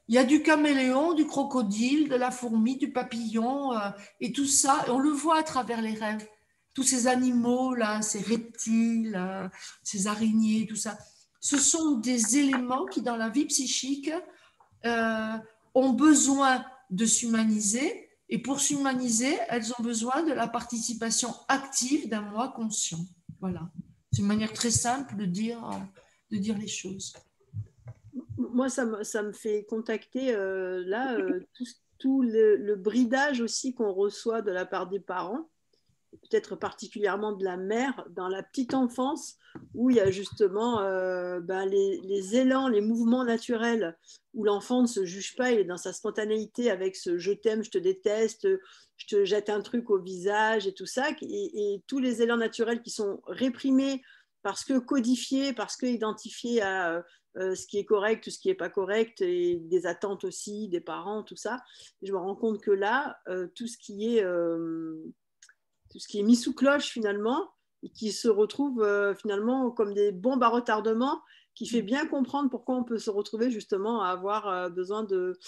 il y a du caméléon, du crocodile, de la fourmi, du papillon, et tout ça, et on le voit à travers les rêves. Tous ces animaux-là, ces reptiles, ces araignées, tout ça, ce sont des éléments qui, dans la vie psychique, ont besoin de s'humaniser. Et pour s'humaniser, elles ont besoin de la participation active d'un moi conscient. Voilà. C'est une manière très simple de dire les choses. Moi, ça me fait contacter tout le bridage aussi qu'on reçoit de la part des parents, peut-être particulièrement de la mère, dans la petite enfance, où il y a justement les élans, les mouvements naturels, où l'enfant ne se juge pas, il est dans sa spontanéité avec ce je t'aime, je te déteste, je te jette un truc au visage et tout ça, et tous les élans naturels qui sont réprimés parce que codifiés, parce que identifiés à ce qui est correct, tout ce qui n'est pas correct, et des attentes aussi des parents, tout ça. Je me rends compte que là, tout ce qui est mis sous cloche finalement, et qui se retrouve finalement comme des bombes à retardement, qui fait bien comprendre pourquoi on peut se retrouver justement à avoir besoin de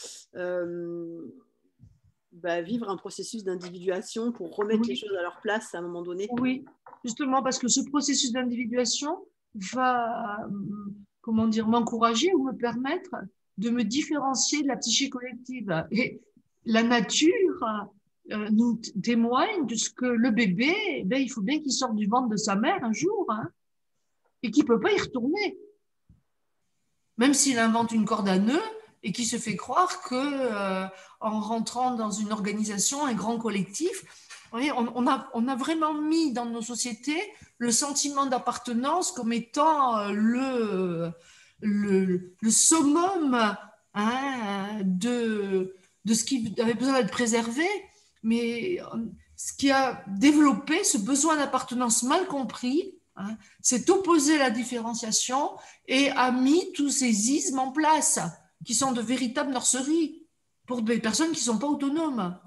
vivre un processus d'individuation pour remettre les choses à leur place à un moment donné. Oui, justement parce que ce processus d'individuation va, comment dire, m'encourager ou me permettre de me différencier de la psyché collective. Et la nature nous témoigne de ce que le bébé, il faut bien qu'il sorte du ventre de sa mère un jour, hein, et qu'il ne peut pas y retourner. Même s'il invente une corde à nœuds et qu'il se fait croire que en rentrant dans une organisation, un grand collectif, vous voyez, on a vraiment mis dans nos sociétés le sentiment d'appartenance comme étant le summum, hein, de ce qui avait besoin d'être préservé. Mais ce qui a développé ce besoin d'appartenance mal compris, hein, c'est opposé la différenciation et a mis tous ces ismes en place, qui sont de véritables nurseries pour des personnes qui ne sont pas autonomes.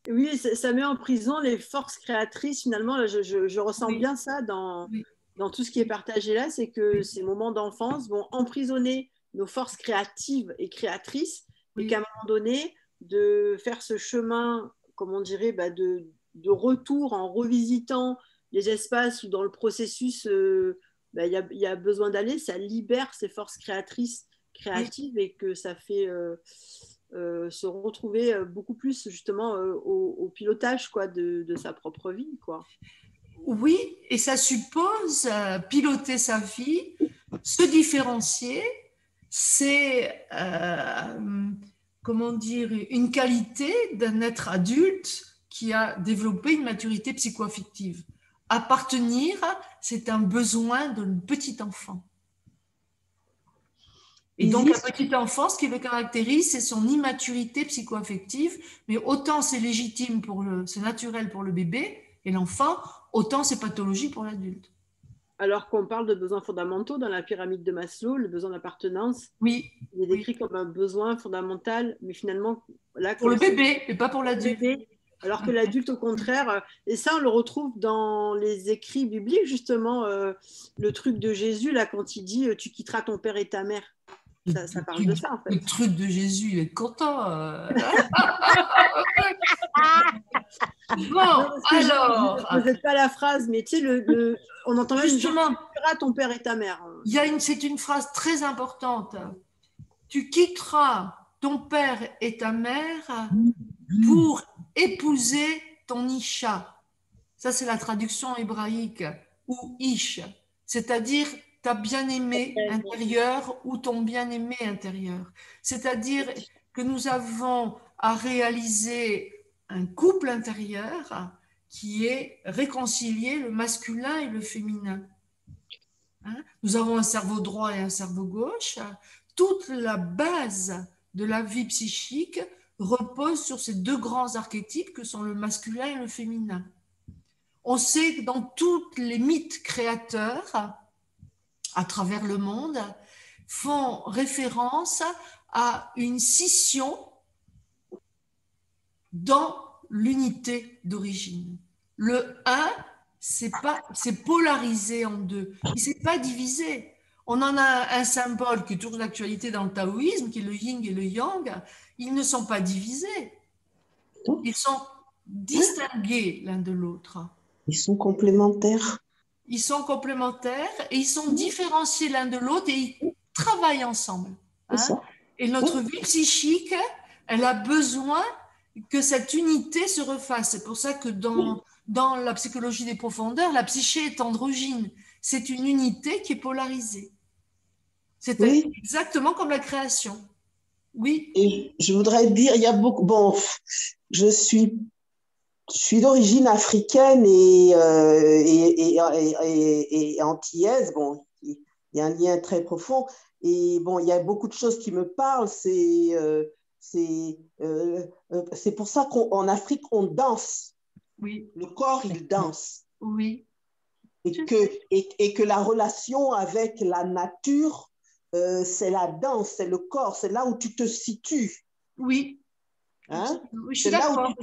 Oui, ça met en prison les forces créatrices. Finalement, là, je ressens bien ça dans tout ce qui est partagé là, c'est que ces moments d'enfance vont emprisonner nos forces créatives et créatrices, et qu'à un moment donné, de faire ce chemin, comme on dirait, de retour en revisitant les espaces ou dans le processus ben, il y a besoin d'aller, ça libère ses forces créatives et que ça fait se retrouver beaucoup plus justement au pilotage quoi, de sa propre vie. Quoi. Oui, et ça suppose piloter sa vie, se différencier. C'est, comment dire, une qualité d'un être adulte qui a développé une maturité psychoaffective. Appartenir, c'est un besoin d'un petit enfant. Et donc, un petit enfant, ce qui le caractérise, c'est son immaturité psychoaffective, mais autant c'est légitime c'est naturel pour le bébé et l'enfant, autant c'est pathologique pour l'adulte. Alors qu'on parle de besoins fondamentaux dans la pyramide de Maslow, le besoin d'appartenance, oui, il est décrit comme un besoin fondamental, mais finalement, là, pour le bébé, mais pas pour l'adulte. Alors que l'adulte, au contraire, et ça, on le retrouve dans les écrits bibliques, justement, le truc de Jésus, là, quand il dit « tu quitteras ton père et ta mère ». Ça parle de ça, en fait. Le truc de Jésus, il est content. Bon, alors... Je ne sais pas la phrase, mais tu sais, on entend même « tu quitteras ton père et ta mère ». C'est une phrase très importante. Tu quitteras ton père et ta mère pour épouser ton Isha. Ça, c'est la traduction hébraïque, ou Ish, c'est-à-dire ta bien-aimée intérieure ou ton bien-aimé intérieur. C'est-à-dire que nous avons à réaliser un couple intérieur qui est réconcilier le masculin et le féminin. Hein? Nous avons un cerveau droit et un cerveau gauche. Toute la base de la vie psychique repose sur ces deux grands archétypes que sont le masculin et le féminin. On sait que dans tous les mythes créateurs à travers le monde font référence à une scission dans l'unité d'origine. Le 1, c'est polarisé en deux, il ne s'est pas divisé. On en a un symbole qui est toujours d'actualité dans le taoïsme, qui est le yin et le yang. Ils ne sont pas divisés. Ils sont distingués l'un de l'autre. Ils sont complémentaires. Ils sont complémentaires et ils sont différenciés l'un de l'autre et ils travaillent ensemble. Hein? Et notre vie psychique, elle a besoin que cette unité se refasse. C'est pour ça que dans la psychologie des profondeurs, la psyché est androgyne. C'est une unité qui est polarisée. C'est exactement comme la création. Oui. Et je voudrais dire, il y a beaucoup... Bon, je suis d'origine africaine et antillaise. Bon, il y a un lien très profond. Et bon, il y a beaucoup de choses qui me parlent. C'est pour ça qu'en Afrique, on danse. Oui. Le corps, il danse. Oui. Et que la relation avec la nature, c'est la danse, c'est le corps, c'est là où tu te situes. Oui. Hein? Oui, c'est là où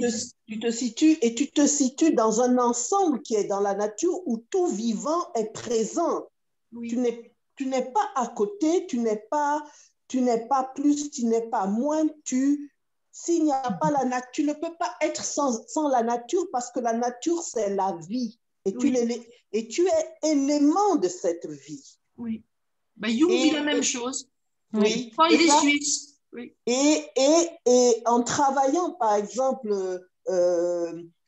tu te situes et tu te situes dans un ensemble qui est dans la nature où tout vivant est présent. Oui. Tu n'es pas à côté, tu n'es pas plus, tu n'es pas moins. S'il n'y a pas la nature, tu ne peux pas être sans la nature parce que la nature, c'est la vie. Et, tu es élément de cette vie. Oui. Ben, Jung dit la même chose. Oui. Quand il est suisse. Oui. Et en travaillant, par exemple,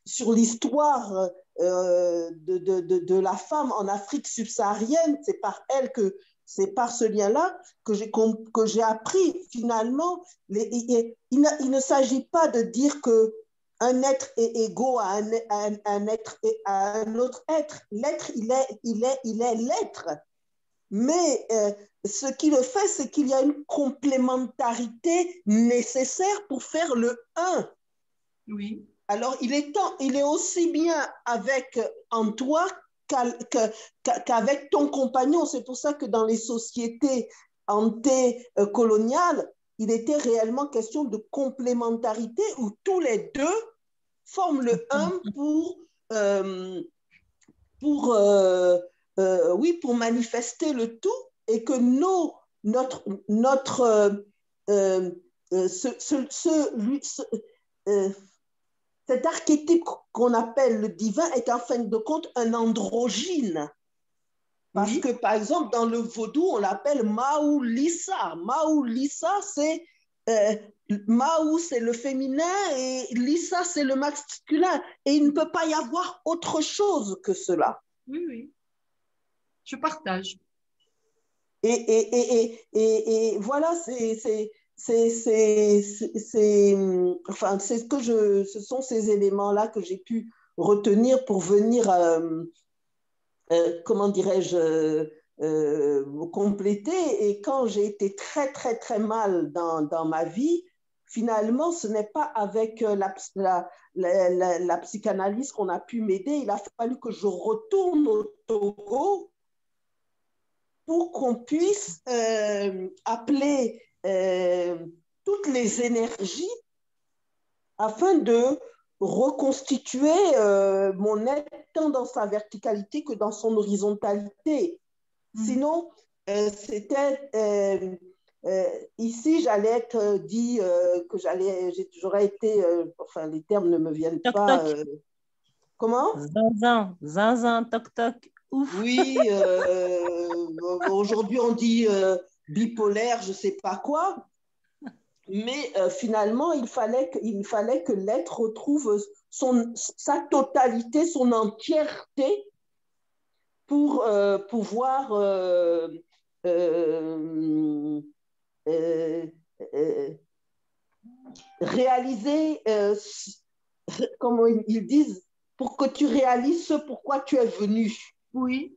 sur l'histoire de la femme en Afrique subsaharienne, c'est par ce lien-là que j'ai appris finalement. Il ne s'agit pas de dire qu'un être est égaux à un autre être. L'être, il est l'être. Mais ce qui le fait, c'est qu'il y a une complémentarité nécessaire pour faire le un. Oui. Alors, il est aussi bien en toi qu'avec ton compagnon. C'est pour ça que dans les sociétés antécoloniales, il était réellement question de complémentarité où tous les deux forment le un pour manifester le tout et que cet archétype qu'on appelle le divin est en fin de compte un androgyne. Parce Oui. que, par exemple, dans le vaudou, on l'appelle Maou-Lissa. Maou-Lissa, c'est Maou, c'est le féminin et Lissa, c'est le masculin. Et il ne peut pas y avoir autre chose que cela. Oui, oui. Je partage. Et voilà, enfin, ce sont ces éléments-là que j'ai pu retenir pour venir, comment dirais-je, compléter. Et quand j'ai été très, très, très mal dans ma vie, finalement, ce n'est pas avec la psychanalyse qu'on a pu m'aider. Il a fallu que je retourne au Togo pour qu'on puisse appeler toutes les énergies afin de reconstituer mon être tant dans sa verticalité que dans son horizontalité. Sinon, ici, j'allais être dit que j'aurais été, enfin, les termes ne me viennent Toc, pas. toc. Comment? Zinzin, zinzin, toc, toc. Ouf. Oui, aujourd'hui on dit bipolaire, je ne sais pas quoi, mais finalement il fallait que l'être retrouve sa totalité, son entièreté pour pouvoir réaliser, comment ils disent, pour que tu réalises ce pourquoi tu es venu. Oui,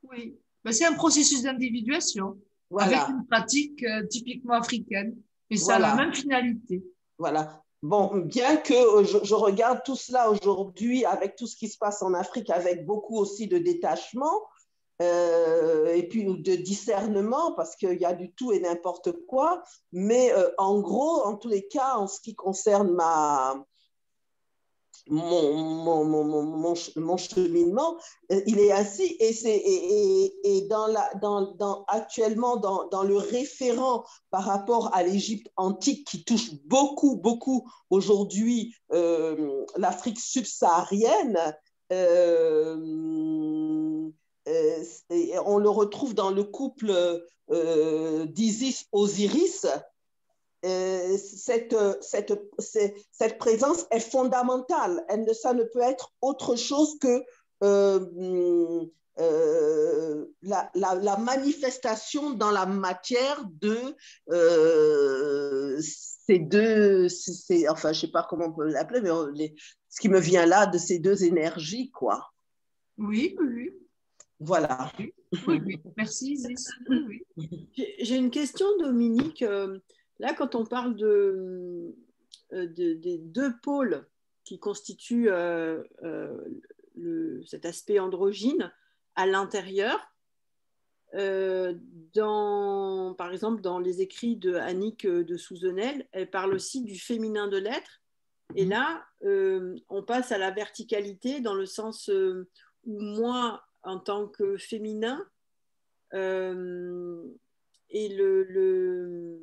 oui. Ben, c'est un processus d'individuation avec Voilà, une pratique typiquement africaine. Et ça a la voilà. même finalité. Voilà. Bon, bien que je regarde tout cela aujourd'hui avec tout ce qui se passe en Afrique, avec beaucoup aussi de détachement et puis de discernement, parce qu'il y a du tout et n'importe quoi. Mais en gros, en tous les cas, en ce qui concerne mon cheminement, il est ainsi. Et actuellement, dans le référent par rapport à l'Égypte antique qui touche beaucoup, beaucoup aujourd'hui l'Afrique subsaharienne, on le retrouve dans le couple d'Isis-Osiris. Cette présence est fondamentale. Ça ne peut être autre chose que la manifestation dans la matière de ces deux, enfin, je ne sais pas comment on peut l'appeler, mais ce qui me vient là, de ces deux énergies, quoi. Oui, oui, Voilà. oui. Oui, oui. Merci, Isis. Oui, oui. J'ai une question, Dominique. Là, quand on parle des deux pôles qui constituent cet aspect androgyne à l'intérieur, par exemple, dans les écrits de Annick de Souzenel, elle parle aussi du féminin de l'être. Et là, on passe à la verticalité dans le sens où moi, en tant que féminin, et le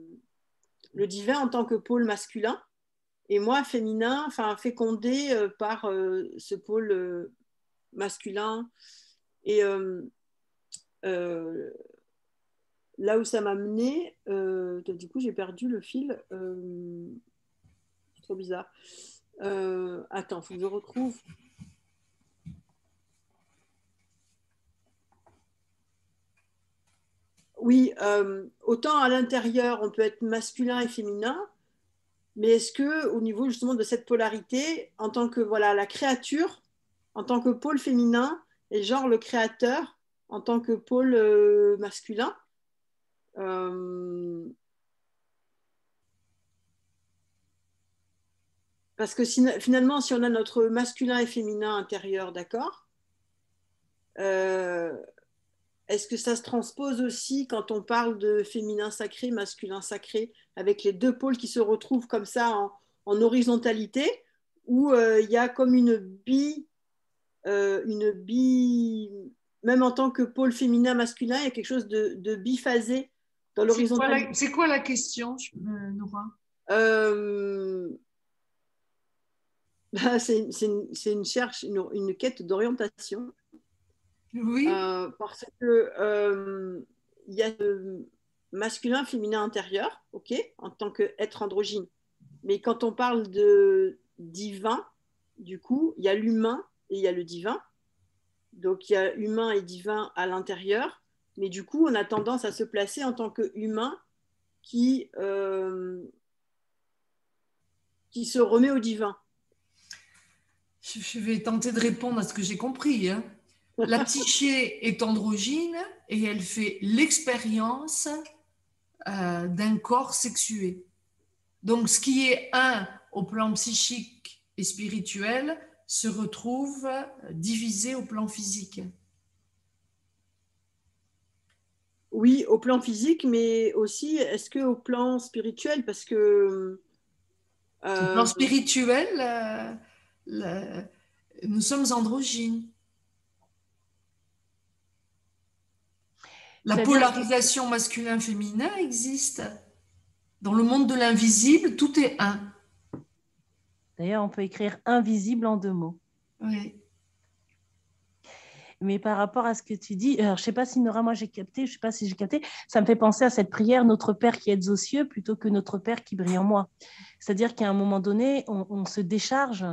divin en tant que pôle masculin, et moi, féminin, enfin fécondé par ce pôle masculin. Et là où ça m'a mené, du coup, j'ai perdu le fil. C'est trop bizarre. Attends, il faut que je retrouve. Oui, autant à l'intérieur, on peut être masculin et féminin, mais est-ce que au niveau justement de cette polarité, en tant que voilà la créature, en tant que pôle féminin, et genre le créateur en tant que pôle masculin, parce que finalement, si on a notre masculin et féminin intérieur, d'accord, est-ce que ça se transpose aussi quand on parle de féminin sacré, masculin sacré, avec les deux pôles qui se retrouvent comme ça en horizontalité, où il y a comme même en tant que pôle féminin, masculin, il y a quelque chose de biphasé dans l'horizontalité. C'est quoi la question, Nora? C'est une quête d'orientation. Oui. Parce que il y a le masculin, féminin intérieur, ok, en tant qu'être androgyne. Mais quand on parle de divin, du coup, il y a l'humain et il y a le divin. Donc, il y a humain et divin à l'intérieur. Mais du coup, on a tendance à se placer en tant qu'humain qui se remet au divin. Je vais tenter de répondre à ce que j'ai compris, hein. La psyché est androgyne et elle fait l'expérience d'un corps sexué. Donc, ce qui est un au plan psychique et spirituel se retrouve divisé au plan physique. Oui, au plan physique, mais aussi, est-ce qu'au plan spirituel? Parce que Au plan euh, spirituel, nous sommes androgynes. La C'est-à-dire, polarisation masculin-féminin existe. Dans le monde de l'invisible, tout est un. d'ailleurs, on peut écrire invisible en 2 mots. Oui. Mais par rapport à ce que tu dis, alors, je ne sais pas si Nora, moi j'ai capté, je ne sais pas si j'ai capté, ça me fait penser à cette prière, Notre Père qui êtes aux cieux, plutôt que Notre Père qui brille en moi. C'est-à-dire qu'à un moment donné, on se décharge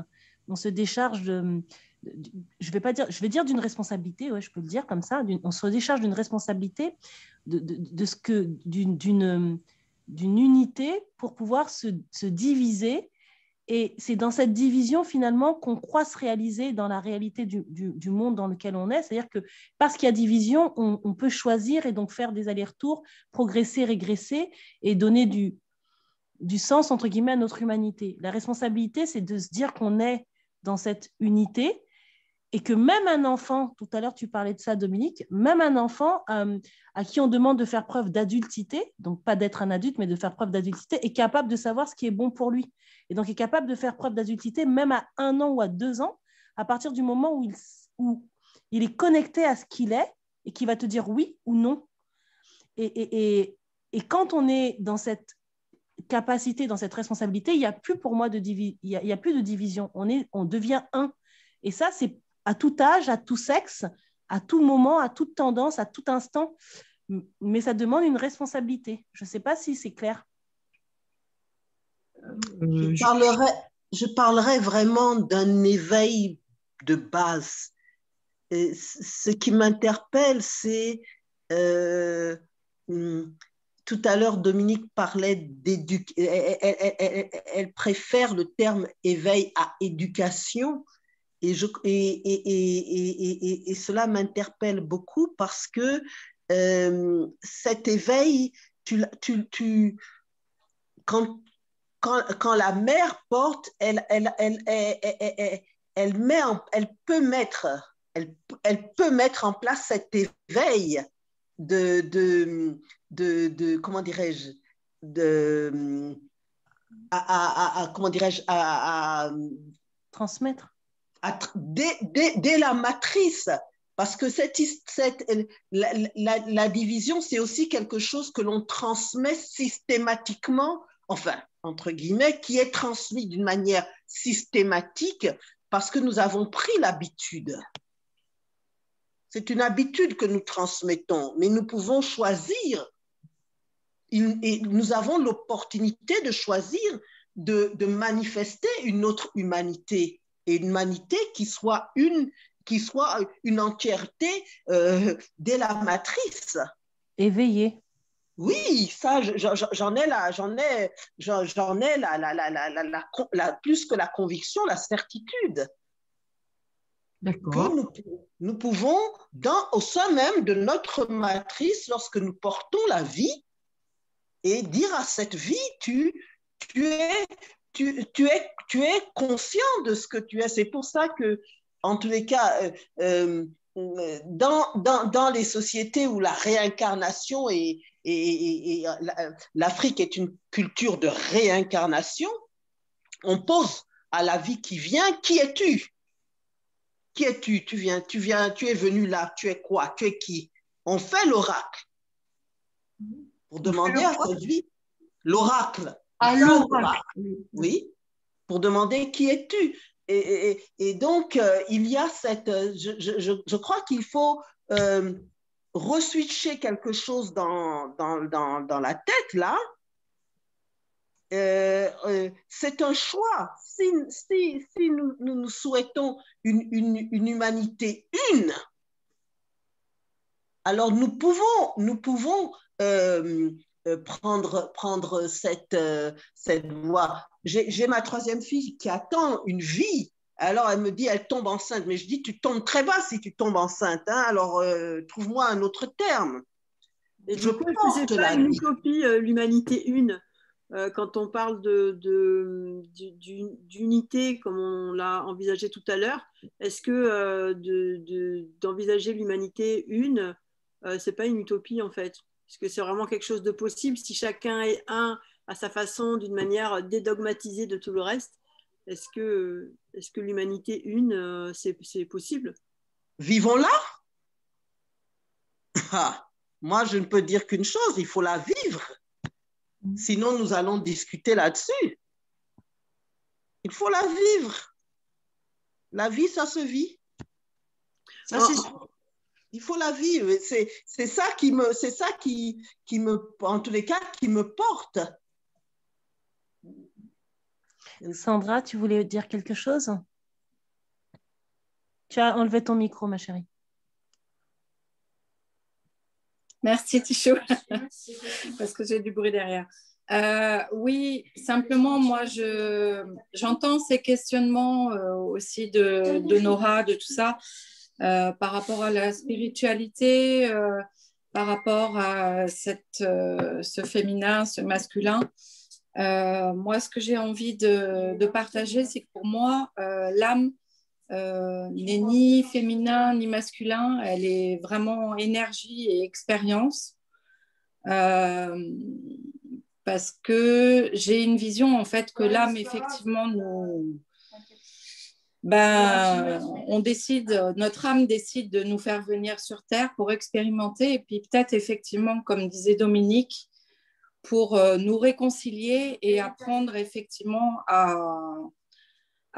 je vais pas dire, je vais dire d'une responsabilité, ouais, je peux le dire comme ça, on se décharge d'une responsabilité, d'une unité pour pouvoir se diviser. Et c'est dans cette division, finalement, qu'on croit se réaliser dans la réalité du monde dans lequel on est. C'est-à-dire que parce qu'il y a division, on peut choisir et donc faire des allers-retours, progresser, régresser et donner du sens, entre guillemets, à notre humanité. La responsabilité, c'est de se dire qu'on est dans cette unité et que même un enfant, tout à l'heure tu parlais de ça Dominique, même un enfant à qui on demande de faire preuve d'adultité, donc pas d'être un adulte, mais de faire preuve d'adultité, est capable de savoir ce qui est bon pour lui. Et donc est capable de faire preuve d'adultité même à 1 an ou à 2 ans, à partir du moment où il est connecté à ce qu'il est et qui va te dire oui ou non. Et quand on est dans cette capacité, dans cette responsabilité, il n'y a plus pour moi il y a plus de division. On devient un. Et ça, c'est à tout âge, à tout sexe, à tout moment, à toute tendance, à tout instant. Mais ça demande une responsabilité. Je ne sais pas si c'est clair. Je parlerai vraiment d'un éveil de base. Et ce qui m'interpelle, c'est tout à l'heure, Dominique parlait d'éducation. Elle préfère le terme éveil à éducation. Et cela m'interpelle beaucoup parce que cet éveil, quand la mère porte, elle peut mettre en place cet éveil comment dirais-je, comment dirais-je, Transmettre. Dès la matrice. Parce que la division, c'est aussi quelque chose que l'on transmet systématiquement, enfin, entre guillemets, qui est transmis d'une manière systématique parce que nous avons pris l'habitude. C'est une habitude que nous transmettons, mais nous pouvons choisir et nous avons l'opportunité de choisir de manifester une autre humanité et une humanité qui soit une entièreté dès la matrice. Éveillé. Oui, ça, j'en ai plus que la conviction, la certitude. D'accord. Que nous pouvons, au sein même de notre matrice, lorsque nous portons la vie, et dire à cette vie, tu es conscient de ce que tu es. C'est pour ça que, en tous les cas, dans les sociétés où la réincarnation et l'Afrique est une culture de réincarnation, on pose à la vie qui vient, qui es-tu? Qui es-tu? Tu es venu là, tu es quoi? Tu es qui? On fait l'oracle. Pour demander à cette vie, l'oracle. À l'oracle. Oui, pour demander qui es-tu. et donc, il y a cette... Je crois qu'il faut reswitcher quelque chose dans la tête, là. C'est un choix. Si nous souhaitons une humanité une, alors nous pouvons prendre cette voie. J'ai ma troisième fille qui attend une vie. Alors, elle me dit, elle tombe enceinte. Mais je dis, tu tombes très bas si tu tombes enceinte. Hein? Alors, trouve-moi un autre terme. Et du coup, est-ce que c'est pas une utopie, l'humanité une, quand on parle d'unité, comme on l'a envisagé tout à l'heure? Est-ce que d'envisager l'humanité une, c'est pas une utopie en fait? Est-ce que c'est vraiment quelque chose de possible si chacun est un à sa façon, d'une manière dédogmatisée de tout le reste? Est-ce que l'humanité une, c'est possible? Vivons-la. Moi, je ne peux dire qu'une chose, il faut la vivre. Sinon, nous allons discuter là-dessus. Il faut la vivre. La vie, ça se vit. Ça, c'est sûr. Il faut la vivre. C'est ça qui me, en tous les cas, qui me porte. Sandra, tu voulais dire quelque chose? Tu as enlevé ton micro, ma chérie. Merci, Tichou, parce que j'ai du bruit derrière. Oui, simplement, moi, j'entends ces questionnements aussi de Nora, de tout ça, par rapport à la spiritualité, par rapport à ce féminin, ce masculin. Moi, ce que j'ai envie de partager, c'est que pour moi, l'âme n'est ni féminin ni masculin, elle est vraiment énergie et expérience. Parce que j'ai une vision en fait que l'âme effectivement notre âme décide de nous faire venir sur Terre pour expérimenter et puis peut-être effectivement, comme disait Dominique, pour nous réconcilier et apprendre effectivement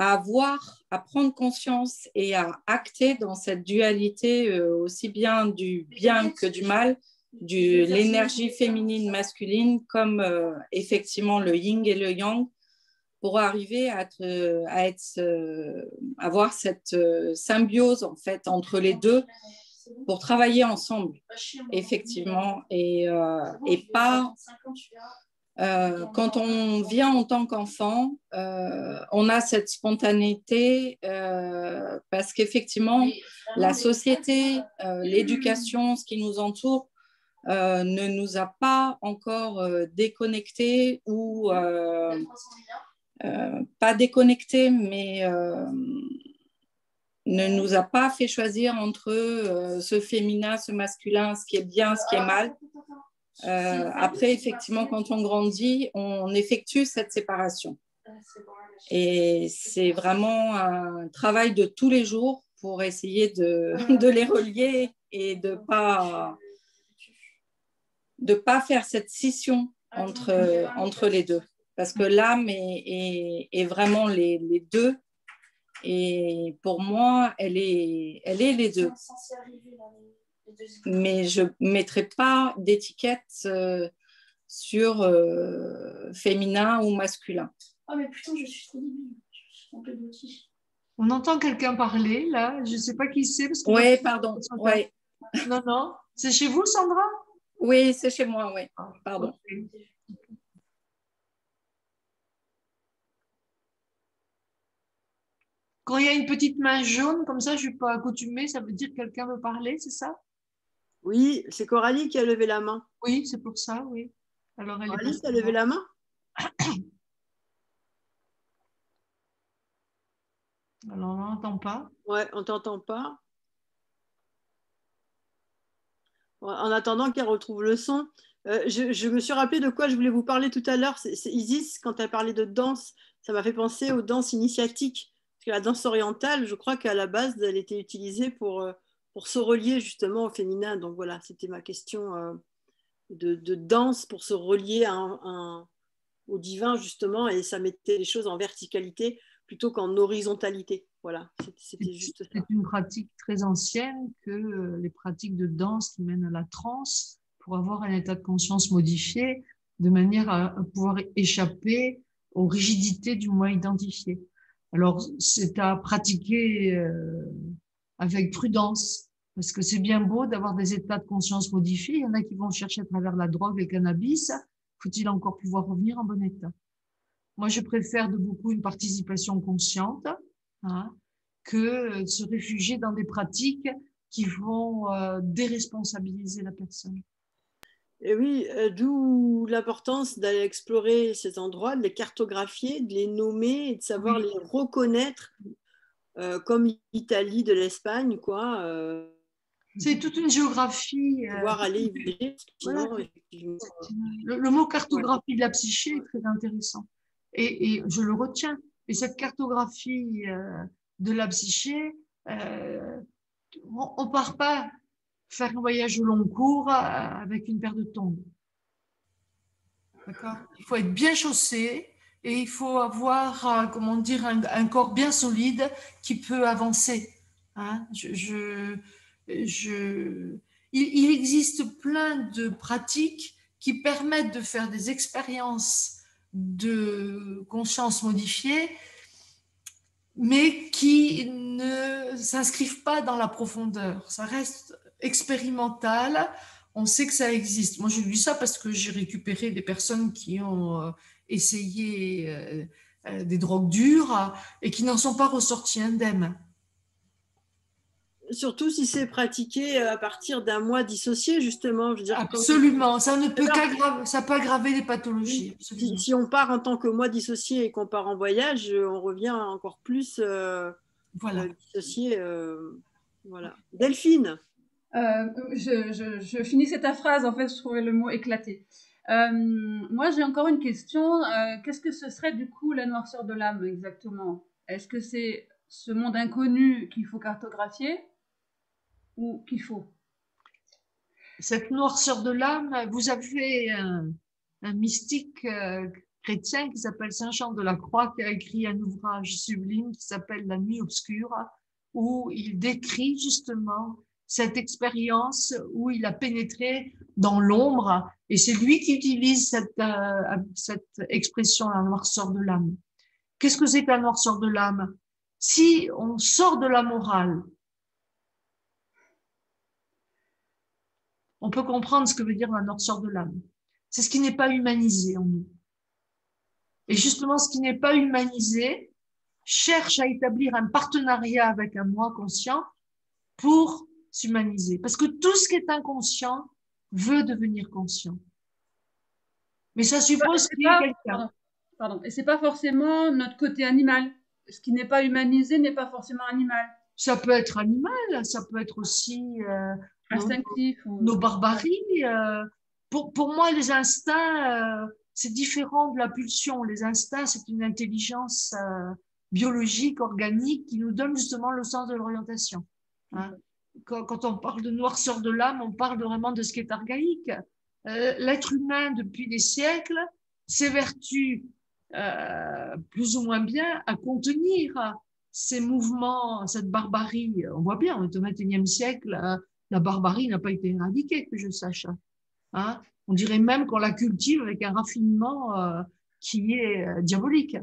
à voir, à prendre conscience et à acter dans cette dualité aussi bien du bien que du mal, de l'énergie féminine, masculine, comme effectivement le yin et le yang, pour arriver à avoir cette symbiose en fait entre les deux, pour travailler ensemble, effectivement, et pas... quand on vient en tant qu'enfant, on a cette spontanéité parce qu'effectivement, la société, l'éducation, ce qui nous entoure, ne nous a pas encore déconnectés ou pas déconnectés, mais ne nous a pas fait choisir entre ce féminin, ce masculin, ce qui est bien, ce qui est mal. Après, effectivement, quand on grandit, on effectue cette séparation. Et c'est vraiment un travail de tous les jours pour essayer de les relier et de pas faire cette scission entre les deux. Parce que l'âme est vraiment les deux. Et pour moi, elle est les deux. Mais je ne mettrai pas d'étiquette sur féminin ou masculin. Oh mais putain, je suis trop débile. Je suis trompée d'outil. On entend quelqu'un parler, là. Je ne sais pas qui c'est. Oui, pardon. Ouais. Non, non. C'est chez vous, Sandra? Oui, c'est chez moi, oui. Pardon. Okay. Quand il y a une petite main jaune, comme ça, je ne suis pas accoutumée, ça veut dire que quelqu'un veut parler, c'est ça? Oui, c'est Coralie qui a levé la main. Oui, c'est pour ça, oui. Alors, Coralie, tu as levé la main? Alors, on n'entend pas. Ouais, on ne t'entend pas. En attendant qu'elle retrouve le son, je me suis rappelé de quoi je voulais vous parler tout à l'heure. C'est Isis, quand elle parlait de danse, ça m'a fait penser aux danses initiatiques. Parce que la danse orientale, je crois qu'à la base, elle était utilisée pour se relier justement au féminin. Donc voilà, c'était ma question de danse pour se relier au divin justement. Et ça mettait les choses en verticalité plutôt qu'en horizontalité. Voilà, c'était juste ça. C'est une pratique très ancienne que les pratiques de danse qui mènent à la transe pour avoir un état de conscience modifié de manière à pouvoir échapper aux rigidités du moi identifié. Alors, c'est à pratiquer avec prudence, parce que c'est bien beau d'avoir des états de conscience modifiés. Il y en a qui vont chercher à travers la drogue, le cannabis. Faut-il encore pouvoir revenir en bon état? Moi, je préfère de beaucoup une participation consciente, hein, que se réfugier dans des pratiques qui vont déresponsabiliser la personne. Et oui, d'où l'importance d'aller explorer ces endroits, de les cartographier, de les nommer et de savoir les reconnaître, comme l'Italie de l'Espagne, quoi. C'est toute une géographie. Pouvoir aller y vivre. Voilà. Le mot cartographie de la psyché est très intéressant. Et je le retiens. Et cette cartographie de la psyché, on part pas faire un voyage au long cours avec une paire de tongs. D'accord ? Il faut être bien chaussé et il faut avoir, comment dire, un corps bien solide qui peut avancer. Hein ? Il existe plein de pratiques qui permettent de faire des expériences de conscience modifiée, mais qui ne s'inscrivent pas dans la profondeur. Ça reste expérimental. On sait que ça existe. Moi, je dis ça parce que j'ai récupéré des personnes qui ont essayé des drogues dures et qui n'en sont pas ressorties indemnes. Surtout si c'est pratiqué à partir d'un moi dissocié, justement. Je veux dire, absolument, ça ne peut qu'aggraver, ça peut aggraver les pathologies. Si on part en tant que moi dissocié et qu'on part en voyage, on revient encore plus dissocié. Voilà. Delphine. Je finissais ta phrase, en fait, je trouvais le mot éclaté. Moi, j'ai encore une question. Qu'est-ce que ce serait du coup la noirceur de l'âme exactement? Est-ce que c'est ce monde inconnu qu'il faut cartographier ou qu'il faut? Cette noirceur de l'âme, vous avez un mystique chrétien qui s'appelle Saint Jean de la Croix qui a écrit un ouvrage sublime qui s'appelle La Nuit obscure, où il décrit justement cette expérience où il a pénétré dans l'ombre, et c'est lui qui utilise cette expression, la noirceur de l'âme. Qu'est-ce que c'est que la noirceur de l'âme? Si on sort de la morale, on peut comprendre ce que veut dire la noirceur de l'âme. C'est ce qui n'est pas humanisé en nous. Et justement, ce qui n'est pas humanisé cherche à établir un partenariat avec un moi conscient pour s'humaniser. Parce que tout ce qui est inconscient veut devenir conscient. Mais ça suppose qu'il y ait quelqu'un. Pardon. Et c'est pas forcément notre côté animal. Ce qui n'est pas humanisé n'est pas forcément animal. Ça peut être animal, ça peut être aussi instinctif. Nos barbaries. Pour moi, les instincts, c'est différent de la pulsion. Les instincts, c'est une intelligence biologique, organique, qui nous donne justement le sens de l'orientation. Hein. Quand on parle de noirceur de l'âme, on parle vraiment de ce qui est archaïque. L'être humain, depuis des siècles, s'évertue plus ou moins bien à contenir ces mouvements, cette barbarie. On voit bien, on est au XXIe siècle, la barbarie n'a pas été éradiquée, que je sache. Hein. On dirait même qu'on la cultive avec un raffinement qui est diabolique.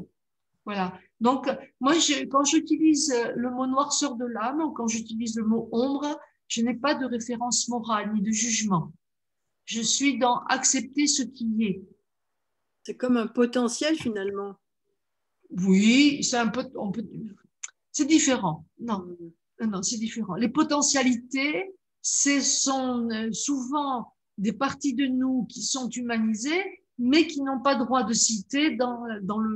Voilà. Donc, moi, quand j'utilise le mot noirceur de l'âme ou quand j'utilise le mot ombre, je n'ai pas de référence morale ni de jugement. Je suis dans accepter ce qui est. C'est comme un potentiel finalement. Oui, c'est un peu, c'est différent. Non, c'est différent. Les potentialités, ce sont souvent des parties de nous qui sont humanisées, mais qui n'ont pas droit de citer dans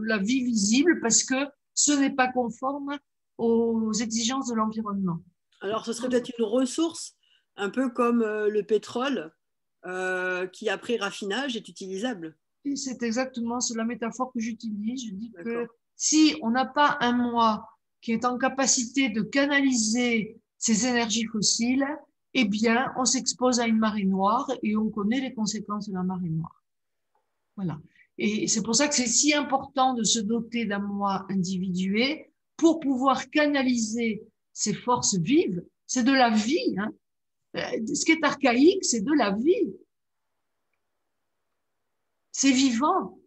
la vie visible parce que ce n'est pas conforme aux exigences de l'environnement. Alors, ce serait peut-être une ressource, un peu comme le pétrole, qui après raffinage est utilisable. C'est exactement la métaphore que j'utilise. Je dis que si on n'a pas un moi qui est en capacité de canaliser ces énergies fossiles, eh bien, on s'expose à une marée noire et on connaît les conséquences de la marée noire. Voilà. Et c'est pour ça que c'est si important de se doter d'un moi individué pour pouvoir canaliser ces forces vives. C'est de la vie, hein. Ce qui est archaïque, c'est de la vie. C'est vivant.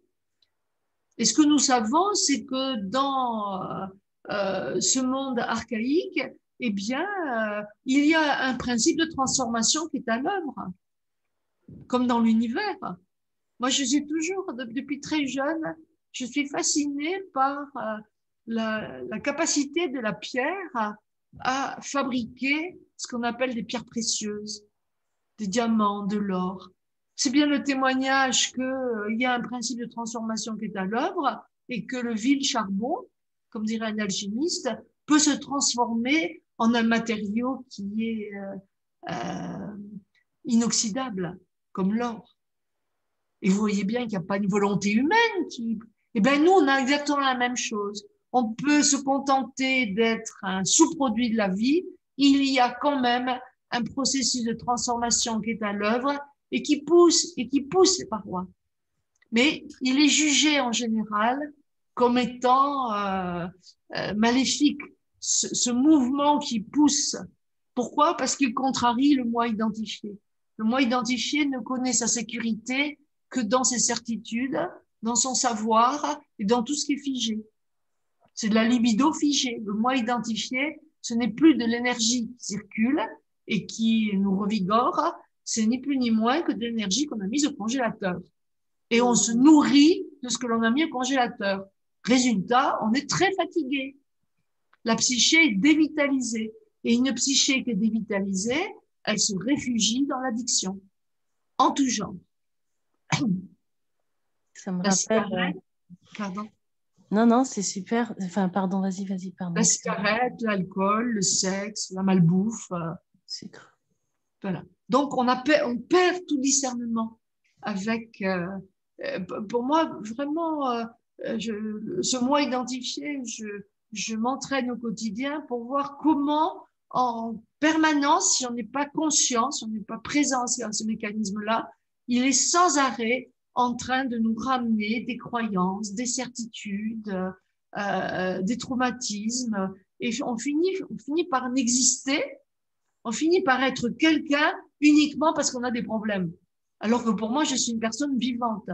Et ce que nous savons, c'est que dans ce monde archaïque, eh bien, il y a un principe de transformation qui est à l'œuvre, comme dans l'univers. Moi, je suis toujours, depuis très jeune, je suis fascinée par la capacité de la pierre à fabriquer ce qu'on appelle des pierres précieuses, des diamants, de l'or. C'est bien le témoignage qu'il y a un principe de transformation qui est à l'œuvre et que le vil charbon, comme dirait un alchimiste, peut se transformer en un matériau qui est inoxydable, comme l'or. Et vous voyez bien qu'il n'y a pas une volonté humaine qui... Eh bien, nous, on a exactement la même chose. On peut se contenter d'être un sous-produit de la vie. Il y a quand même un processus de transformation qui est à l'œuvre et qui pousse les parois. Mais il est jugé en général comme étant maléfique, ce mouvement qui pousse. Pourquoi? Parce qu'il contrarie le moi identifié. Le moi identifié ne connaît sa sécurité que dans ses certitudes, dans son savoir et dans tout ce qui est figé. C'est de la libido figée. Le moi identifié, ce n'est plus de l'énergie qui circule et qui nous revigore, c'est ni plus ni moins que de l'énergie qu'on a mise au congélateur. Et on se nourrit de ce que l'on a mis au congélateur. Résultat, on est très fatigué. La psyché est dévitalisée. Et une psyché qui est dévitalisée, elle se réfugie dans l'addiction, en tout genre. Ça me rappelle... Pardon. Non, c'est super. Enfin, pardon, vas-y, pardon. La cigarette, l'alcool, le sexe, la malbouffe. Sucre. Voilà. Donc, on perd tout discernement avec... pour moi, vraiment, ce moi identifié, je m'entraîne au quotidien pour voir comment, en permanence, si on n'est pas conscient, si on n'est pas présent à ce mécanisme-là, il est sans arrêt en train de nous ramener des croyances, des certitudes, des traumatismes. Et on finit par n'exister, on finit par être quelqu'un uniquement parce qu'on a des problèmes. Alors que pour moi, je suis une personne vivante.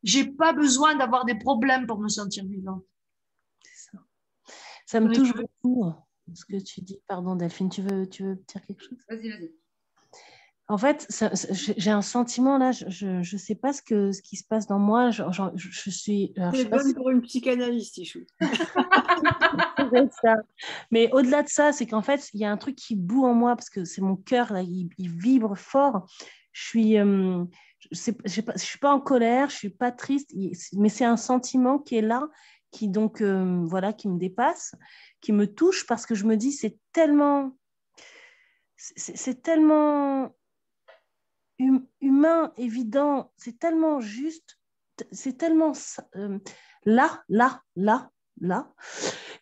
J'ai pas besoin d'avoir des problèmes pour me sentir vivante. C'est ça. Ça me touche beaucoup, ce que tu dis. Pardon, Delphine, tu veux dire quelque chose? Vas-y. En fait, j'ai un sentiment là, je sais pas ce qui se passe dans moi. Je suis. C'est bonne pour une psychanalyste, Tichou. Ça. Mais au-delà de ça, c'est qu'en fait, il y a un truc qui bout en moi parce que c'est mon cœur là, il vibre fort. Je suis pas en colère, je suis pas triste, mais c'est un sentiment qui est là, qui donc voilà, qui me dépasse, qui me touche parce que je me dis c'est tellement humain, évident, c'est tellement juste, c'est tellement là,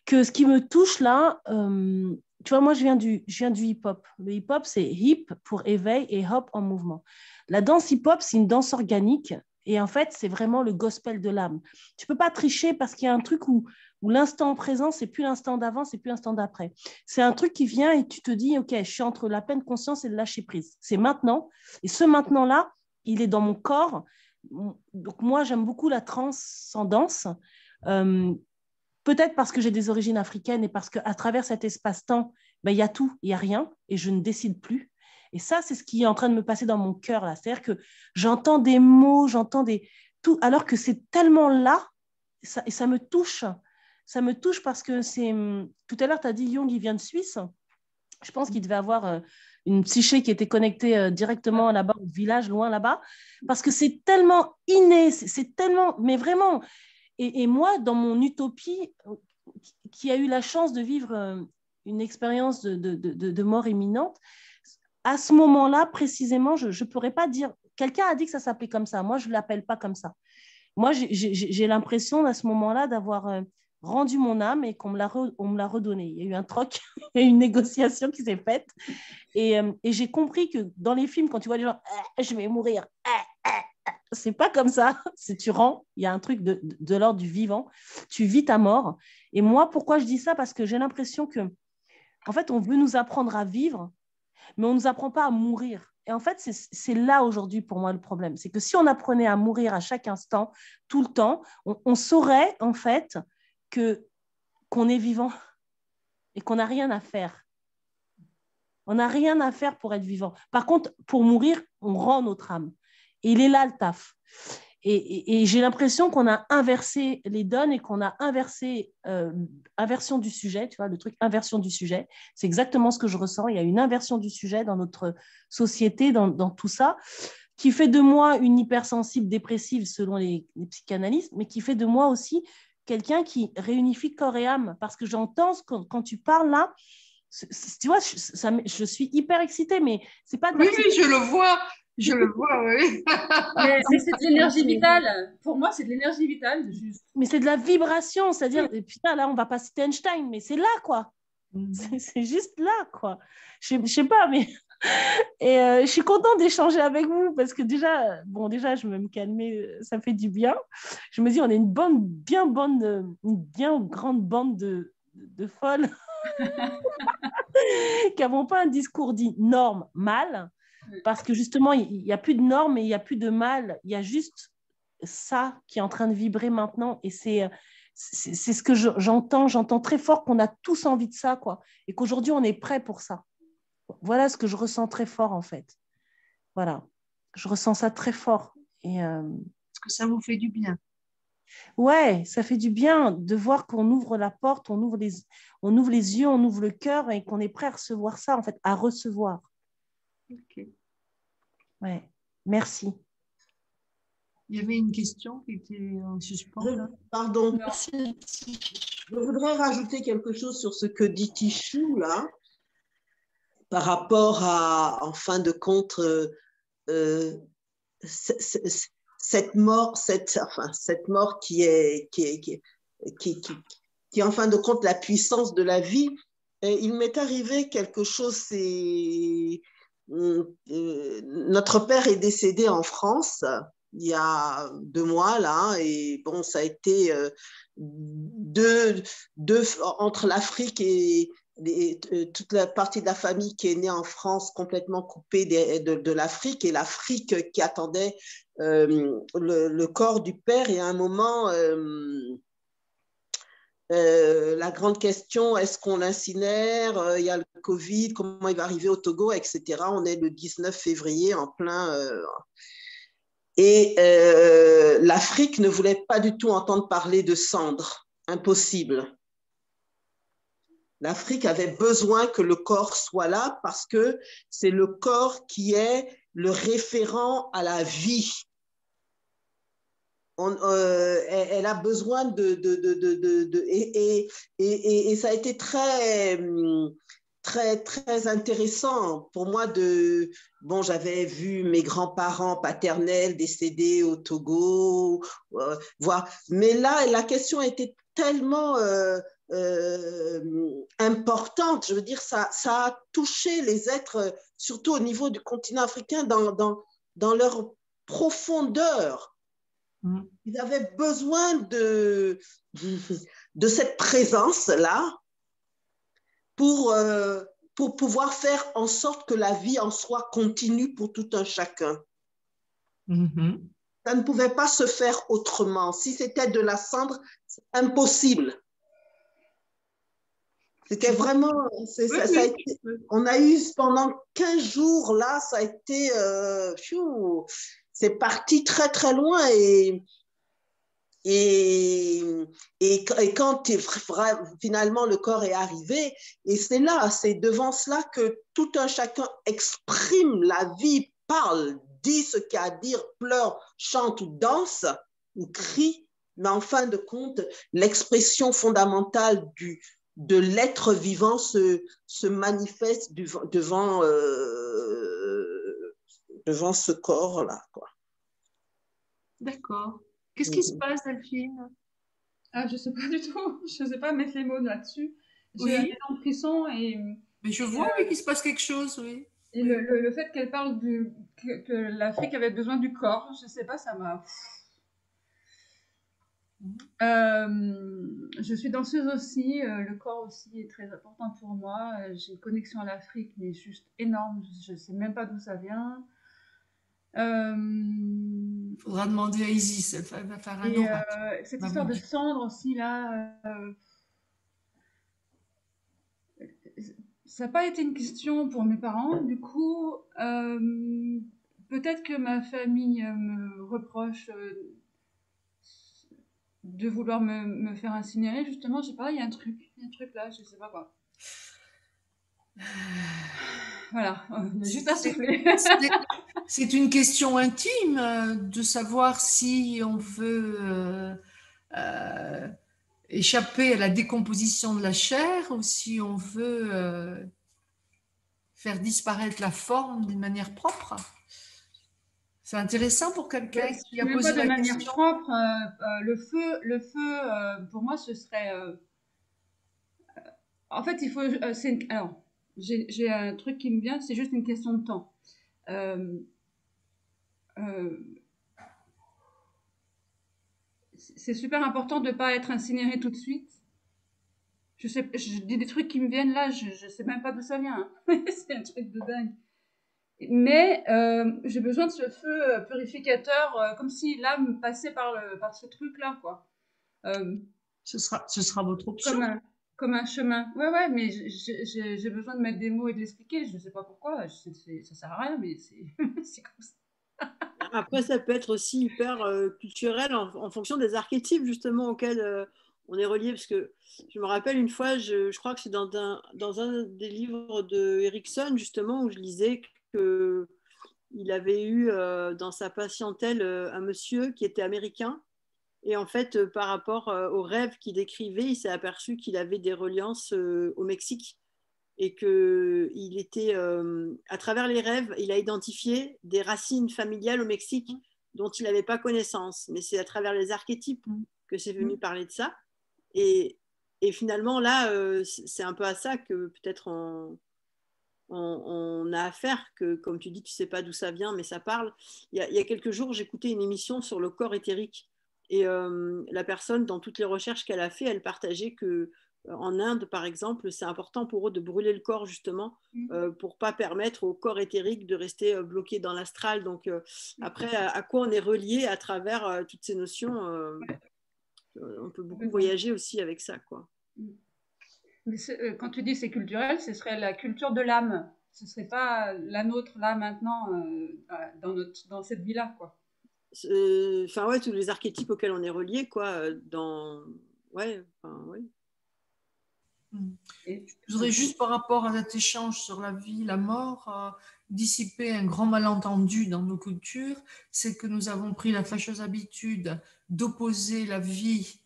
que ce qui me touche là, tu vois, moi je viens du hip-hop. Le hip-hop, c'est hip pour éveil et hop en mouvement. La danse hip-hop, c'est une danse organique et en fait, c'est vraiment le gospel de l'âme. Tu peux pas tricher parce qu'il y a un truc où l'instant présent, c'est plus l'instant d'avant, c'est plus l'instant d'après. C'est un truc qui vient et tu te dis, OK, je suis entre la pleine conscience et le lâcher prise. C'est maintenant. Et ce maintenant-là, il est dans mon corps. Donc moi, j'aime beaucoup la transcendance. Peut-être parce que j'ai des origines africaines et parce qu'à travers cet espace-temps, il y a tout, il n'y a rien et je ne décide plus. Et ça, c'est ce qui est en train de me passer dans mon cœur là. C'est-à-dire que j'entends des mots, tout, alors que c'est tellement là et ça me touche. Ça me touche parce que c'est... Tout à l'heure, tu as dit Jung, il vient de Suisse. Je pense qu'il devait avoir une psyché qui était connectée directement là-bas, au village, loin là-bas, parce que c'est tellement inné, c'est tellement... Mais vraiment... Et moi, dans mon utopie, qui a eu la chance de vivre une expérience de mort imminente, à ce moment-là, précisément, je ne pourrais pas dire... Quelqu'un a dit que ça s'appelait comme ça. Moi, je ne l'appelle pas comme ça. Moi, j'ai l'impression, à ce moment-là, d'avoir rendu mon âme et qu'on me l'a redonnée. Il y a eu un troc, il y a eu une négociation qui s'est faite. Et j'ai compris que dans les films, quand tu vois les gens « je vais mourir », c'est pas comme ça. Si tu rends, il y a un truc de l'ordre du vivant. Tu vis ta mort. Et moi, pourquoi je dis ça? Parce que j'ai l'impression que, en fait, on veut nous apprendre à vivre, mais on ne nous apprend pas à mourir. Et en fait, c'est là aujourd'hui pour moi le problème. C'est que si on apprenait à mourir à chaque instant, tout le temps, on saurait en fait qu'on est vivant et qu'on n'a rien à faire. On n'a rien à faire pour être vivant. Par contre, pour mourir, on rend notre âme. Et il est là le taf. Et j'ai l'impression qu'on a inversé les donnes et qu'on a inversé inversion du sujet, tu vois, le truc inversion du sujet. C'est exactement ce que je ressens. Il y a une inversion du sujet dans notre société, dans tout ça, qui fait de moi une hypersensible dépressive selon les psychanalystes, mais qui fait de moi aussi quelqu'un qui réunifie corps et âme. Parce que j'entends quand tu parles là, tu vois, je suis hyper excitée, mais c'est pas de Oui, je le vois. Je le vois, oui. Mais c'est de l'énergie vitale. Pour moi, c'est de l'énergie vitale. Juste. Mais c'est de la vibration, c'est-à-dire, putain, là, on va pas citer Einstein, mais c'est là, quoi. C'est juste là, quoi. Je sais pas, mais... Et je suis contente d'échanger avec vous parce que déjà, je vais me calmer, ça fait du bien. Je me dis, on est une bien grande bande de folles qui n'avons pas un discours dit normal, parce que justement, il n'y a plus de normes et il n'y a plus de mal. Il y a juste ça qui est en train de vibrer maintenant. Et c'est ce que j'entends. J'entends très fort qu'on a tous envie de ça, quoi. Et qu'aujourd'hui, on est prêt pour ça. Voilà ce que je ressens très fort, en fait. Voilà. Je ressens ça très fort. Et, Est-ce que ça vous fait du bien? Ouais, ça fait du bien de voir qu'on ouvre la porte, on ouvre les yeux, on ouvre le cœur et qu'on est prêt à recevoir ça, en fait, à recevoir. Ok. Ouais, merci. Il y avait une question qui était en suspens. Pardon. Merci. Je voudrais rajouter quelque chose sur ce que dit Tichou, là, par rapport à, en fin de compte, cette mort qui est, en fin de compte, la puissance de la vie. Et il m'est arrivé quelque chose, c'est... notre père est décédé en France il y a 2 mois, là, et bon, ça a été entre l'Afrique et toute la partie de la famille qui est née en France complètement coupée de l'Afrique, et l'Afrique qui attendait le corps du père. Et à un moment, la grande question, est-ce qu'on l'incinère? Il y a le Covid, comment il va arriver au Togo, etc. On est le 19 février en plein... Et l'Afrique ne voulait pas du tout entendre parler de cendres. Impossible. L'Afrique avait besoin que le corps soit là parce que c'est le corps qui est le référent à la vie. Elle a besoin et ça a été très intéressant pour moi j'avais vu mes grands-parents paternels décédés au Togo, mais là la question était tellement importante. Je veux dire, ça a touché les êtres, surtout au niveau du continent africain, dans leur profondeur. Ils avaient besoin de cette présence-là pour pouvoir faire en sorte que la vie en soit continue pour tout un chacun. Ça ne pouvait pas se faire autrement. Si c'était de la cendre, c'est impossible. C'était vraiment... on a eu pendant 15 jours, là, ça a été... c'est parti très, très loin. Et quand finalement le corps est arrivé, et c'est devant cela que tout un chacun exprime la vie, parle, dit ce qu'il y a à dire, pleure, chante ou danse ou crie, mais en fin de compte, l'expression fondamentale de l'être vivant se manifeste devant ce corps-là, quoi. D'accord. Qu'est-ce qui se passe, Delphine? Je ne sais pas du tout. Je ne sais pas mettre les mots là-dessus. J'ai Oui. un frisson et... Mais je vois qu'il se passe quelque chose, oui. Et le fait qu'elle parle que l'Afrique avait besoin du corps, je sais pas, ça m'a... je suis danseuse aussi, le corps aussi est très important pour moi. J'ai une connexion à l'Afrique, mais juste énorme. Je sais même pas d'où ça vient. Il faudra demander à Isis, elle va faire un oracle. Cette histoire de cendre aussi, là, ça n'a pas été une question pour mes parents. Du coup, peut-être que ma famille me reproche de vouloir me faire incinérer, justement. Je sais pas, il y a un truc là, je sais pas quoi. Voilà, juste à souffler. C'est une question intime de savoir si on veut échapper à la décomposition de la chair ou si on veut faire disparaître la forme d'une manière propre. C'est intéressant pour quelqu'un qui a posé la question. De manière propre, le feu, pour moi, ce serait... en fait, il faut... alors, j'ai un truc qui me vient, c'est juste une question de temps. C'est super important de ne pas être incinéré tout de suite. Je dis des trucs qui me viennent là, je sais même pas d'où ça vient. Hein. C'est un truc de dingue. Mais j'ai besoin de ce feu purificateur, comme si l'âme passait par ce truc-là, quoi. Ce sera votre option. Comme un chemin. Ouais, mais j'ai besoin de mettre des mots et de l'expliquer. Je ne sais pas pourquoi. Ça sert à rien, mais c'est comme ça. Après, ça peut être aussi hyper culturel en fonction des archétypes justement auxquels on est relié. Parce que je me rappelle une fois, je crois que c'est dans un des livres de Erickson justement où je lisais qu'il avait eu dans sa patientèle un monsieur qui était américain. Et en fait, par rapport aux rêves qu'il décrivait, il s'est aperçu qu'il avait des reliances au Mexique et qu'il était, à travers les rêves, il a identifié des racines familiales au Mexique dont il n'avait pas connaissance. Mais c'est à travers les archétypes que c'est venu parler de ça. Et finalement, là, c'est un peu à ça que peut-être on a affaire, que comme tu dis, tu ne sais pas d'où ça vient, mais ça parle. Il y a quelques jours, j'écoutais une émission sur le corps éthérique. Et la personne, dans toutes les recherches qu'elle a fait, elle partageait que en Inde, par exemple, c'est important pour eux de brûler le corps justement pour pas permettre au corps éthérique de rester bloqué dans l'astral. Donc après, à quoi on est relié à travers toutes ces notions on peut beaucoup voyager aussi avec ça, quoi. Mais quand tu dis c'est culturel, ce serait la culture de l'âme. Ce serait pas la nôtre là maintenant dans cette vie-là, quoi. Enfin ouais, tous les archétypes auxquels on est relié, quoi. Ouais. Je voudrais juste par rapport à cet échange sur la vie, la mort, dissiper un grand malentendu dans nos cultures, c'est que nous avons pris la fâcheuse habitude d'opposer la vie,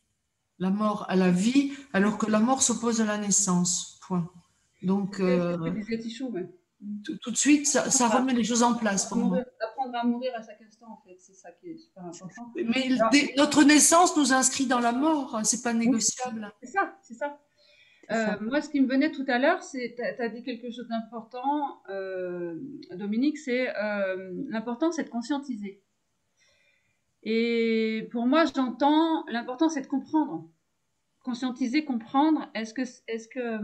la mort à la vie, alors que la mort s'oppose à la naissance. Point. Donc, tout de suite, ça remet les choses en place pour moi. Apprendre à mourir à chaque instant, en fait, c'est ça qui est super important. Mais notre naissance nous inscrit dans la mort, c'est pas négociable. C'est ça. Moi, ce qui me venait tout à l'heure, c'est, tu as dit quelque chose d'important, Dominique, c'est l'important, c'est de conscientiser. Et pour moi, j'entends, l'important, c'est de comprendre. Conscientiser, comprendre, est-ce que...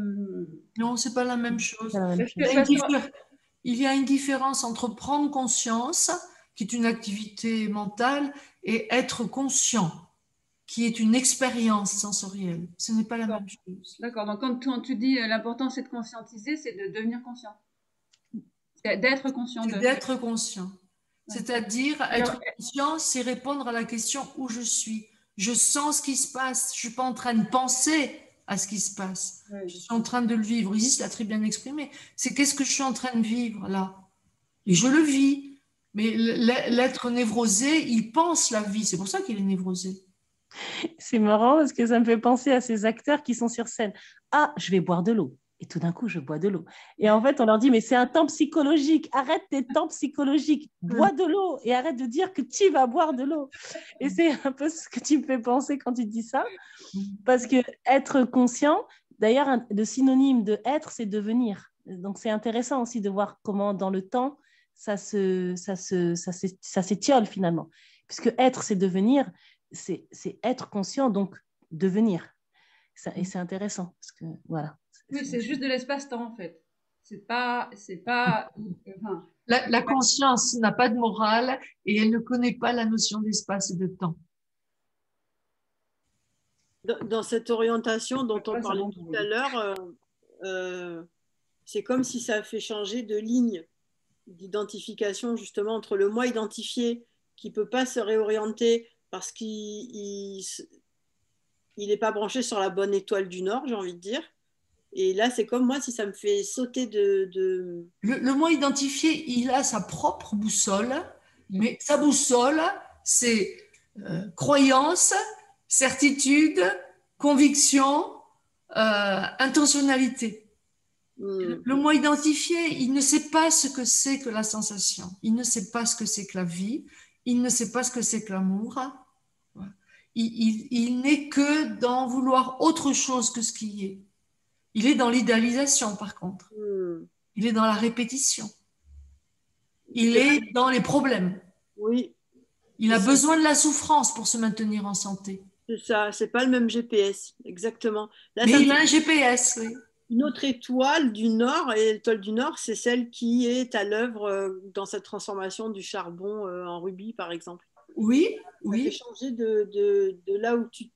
Non, c'est pas la même chose. Il y a une différence entre prendre conscience, qui est une activité mentale, et être conscient, qui est une expérience sensorielle. Ce n'est pas la même chose. D'accord. Donc, quand tu dis l'important, c'est de conscientiser, c'est de devenir conscient. D'être conscient. D'être conscient. Ouais. C'est-à-dire, être conscient, c'est répondre à la question où je suis. Je sens ce qui se passe. Je ne suis pas en train de penser à ce qui se passe. Ouais. Je suis en train de le vivre. Isis l'a très bien exprimé. C'est qu'est-ce que je suis en train de vivre là? Et je le vis. Mais l'être névrosé, il pense la vie. C'est pour ça qu'il est névrosé. C'est marrant parce que ça me fait penser à ces acteurs qui sont sur scène. Ah, je vais boire de l'eau. Et tout d'un coup, je bois de l'eau. Et en fait, on leur dit, mais c'est un temps psychologique. Arrête tes temps psychologiques. Bois de l'eau et arrête de dire que tu vas boire de l'eau. Et c'est un peu ce que tu me fais penser quand tu dis ça. Parce que être conscient, d'ailleurs, le synonyme de être, c'est devenir. Donc, c'est intéressant aussi de voir comment, dans le temps, ça s'étiole finalement. Puisque être, c'est devenir, c'est être conscient, donc devenir. Et c'est intéressant. Parce que, voilà. Oui, c'est juste de l'espace-temps, en fait. Enfin, La conscience n'a pas de morale et elle ne connaît pas la notion d'espace et de temps. Dans cette orientation dont on parlait tout à l'heure, c'est comme si ça fait changer de ligne d'identification justement entre le moi identifié qui ne peut pas se réorienter parce qu'il n'est pas branché sur la bonne étoile du Nord, j'ai envie de dire. Et là, c'est comme moi si ça me fait sauter de... Le moi identifié, il a sa propre boussole, mais sa boussole, c'est croyance, certitude, conviction, intentionnalité. Le moi identifié, il ne sait pas ce que c'est que la sensation, il ne sait pas ce que c'est que la vie, il ne sait pas ce que c'est que l'amour. Il n'est que dans vouloir autre chose que ce qui est. Il est dans l'idéalisation, par contre. Il est dans la répétition. Il est dans les problèmes. Oui. Il a besoin de la souffrance pour se maintenir en santé. C'est ça, c'est pas le même GPS, exactement. Là, mais il a un GPS, oui. Une autre étoile du Nord, et l'étoile du Nord, c'est celle qui est à l'œuvre dans cette transformation du charbon en rubis, par exemple. Oui, oui. Ça fait changer de là où tu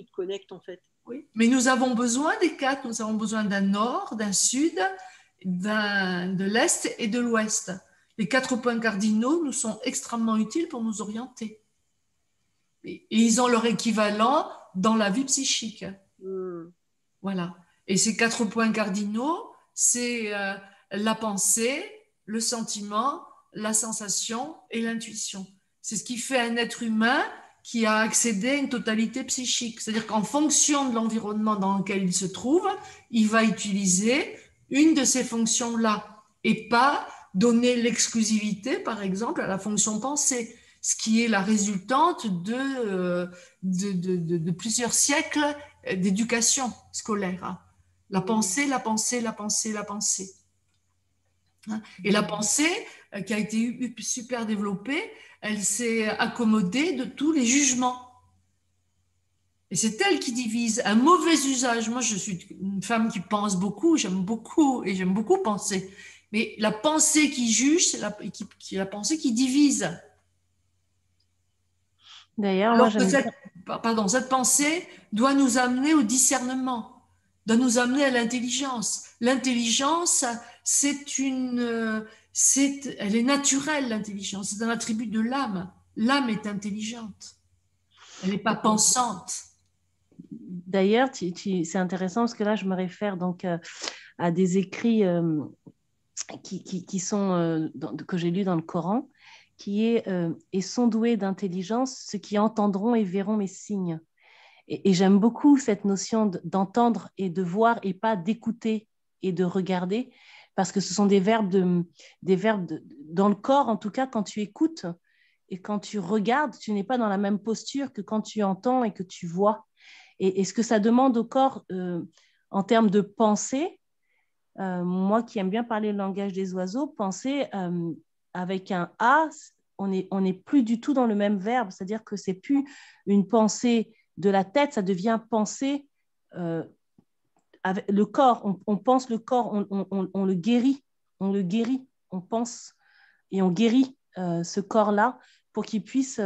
te connectes, en fait. Oui. Mais nous avons besoin des quatre. Nous avons besoin d'un Nord, d'un Sud, de l'Est et de l'Ouest. Les 4 points cardinaux nous sont extrêmement utiles pour nous orienter. Et ils ont leur équivalent dans la vie psychique. Voilà. Et ces 4 points cardinaux, c'est la pensée, le sentiment, la sensation et l'intuition. C'est ce qui fait un être humain qui a accédé à une totalité psychique. C'est-à-dire qu'en fonction de l'environnement dans lequel il se trouve, il va utiliser une de ces fonctions-là et pas donner l'exclusivité, par exemple, à la fonction pensée, ce qui est la résultante de plusieurs siècles d'éducation scolaire. La pensée, la pensée, la pensée, la pensée. Et la pensée, qui a été super développée, elle s'est accommodée de tous les jugements. Et c'est elle qui divise. Un mauvais usage. Moi, je suis une femme qui pense beaucoup, j'aime beaucoup penser. Mais la pensée qui juge, c'est la pensée qui divise. D'ailleurs, cette pensée doit nous amener au discernement, doit nous amener à l'intelligence. L'intelligence, elle est naturelle, l'intelligence. C'est un attribut de l'âme. L'âme est intelligente. Elle n'est pas pensante. D'ailleurs, c'est intéressant parce que là, je me réfère donc à des écrits qui sont que j'ai lus dans le Coran, qui est et sont doués d'intelligence ceux qui entendront et verront mes signes. Et j'aime beaucoup cette notion d'entendre et de voir et pas d'écouter et de regarder, parce que ce sont des verbes dans le corps, en tout cas, quand tu écoutes et quand tu regardes, tu n'es pas dans la même posture que quand tu entends et que tu vois. Et ce que ça demande au corps en termes de pensée, moi qui aime bien parler le langage des oiseaux, penser avec un A, on n'est plus du tout dans le même verbe, c'est-à-dire que c'est plus une pensée de la tête, ça devient pensée avec le corps, on pense le corps, on le guérit, on pense et on guérit ce corps-là pour qu'il puisse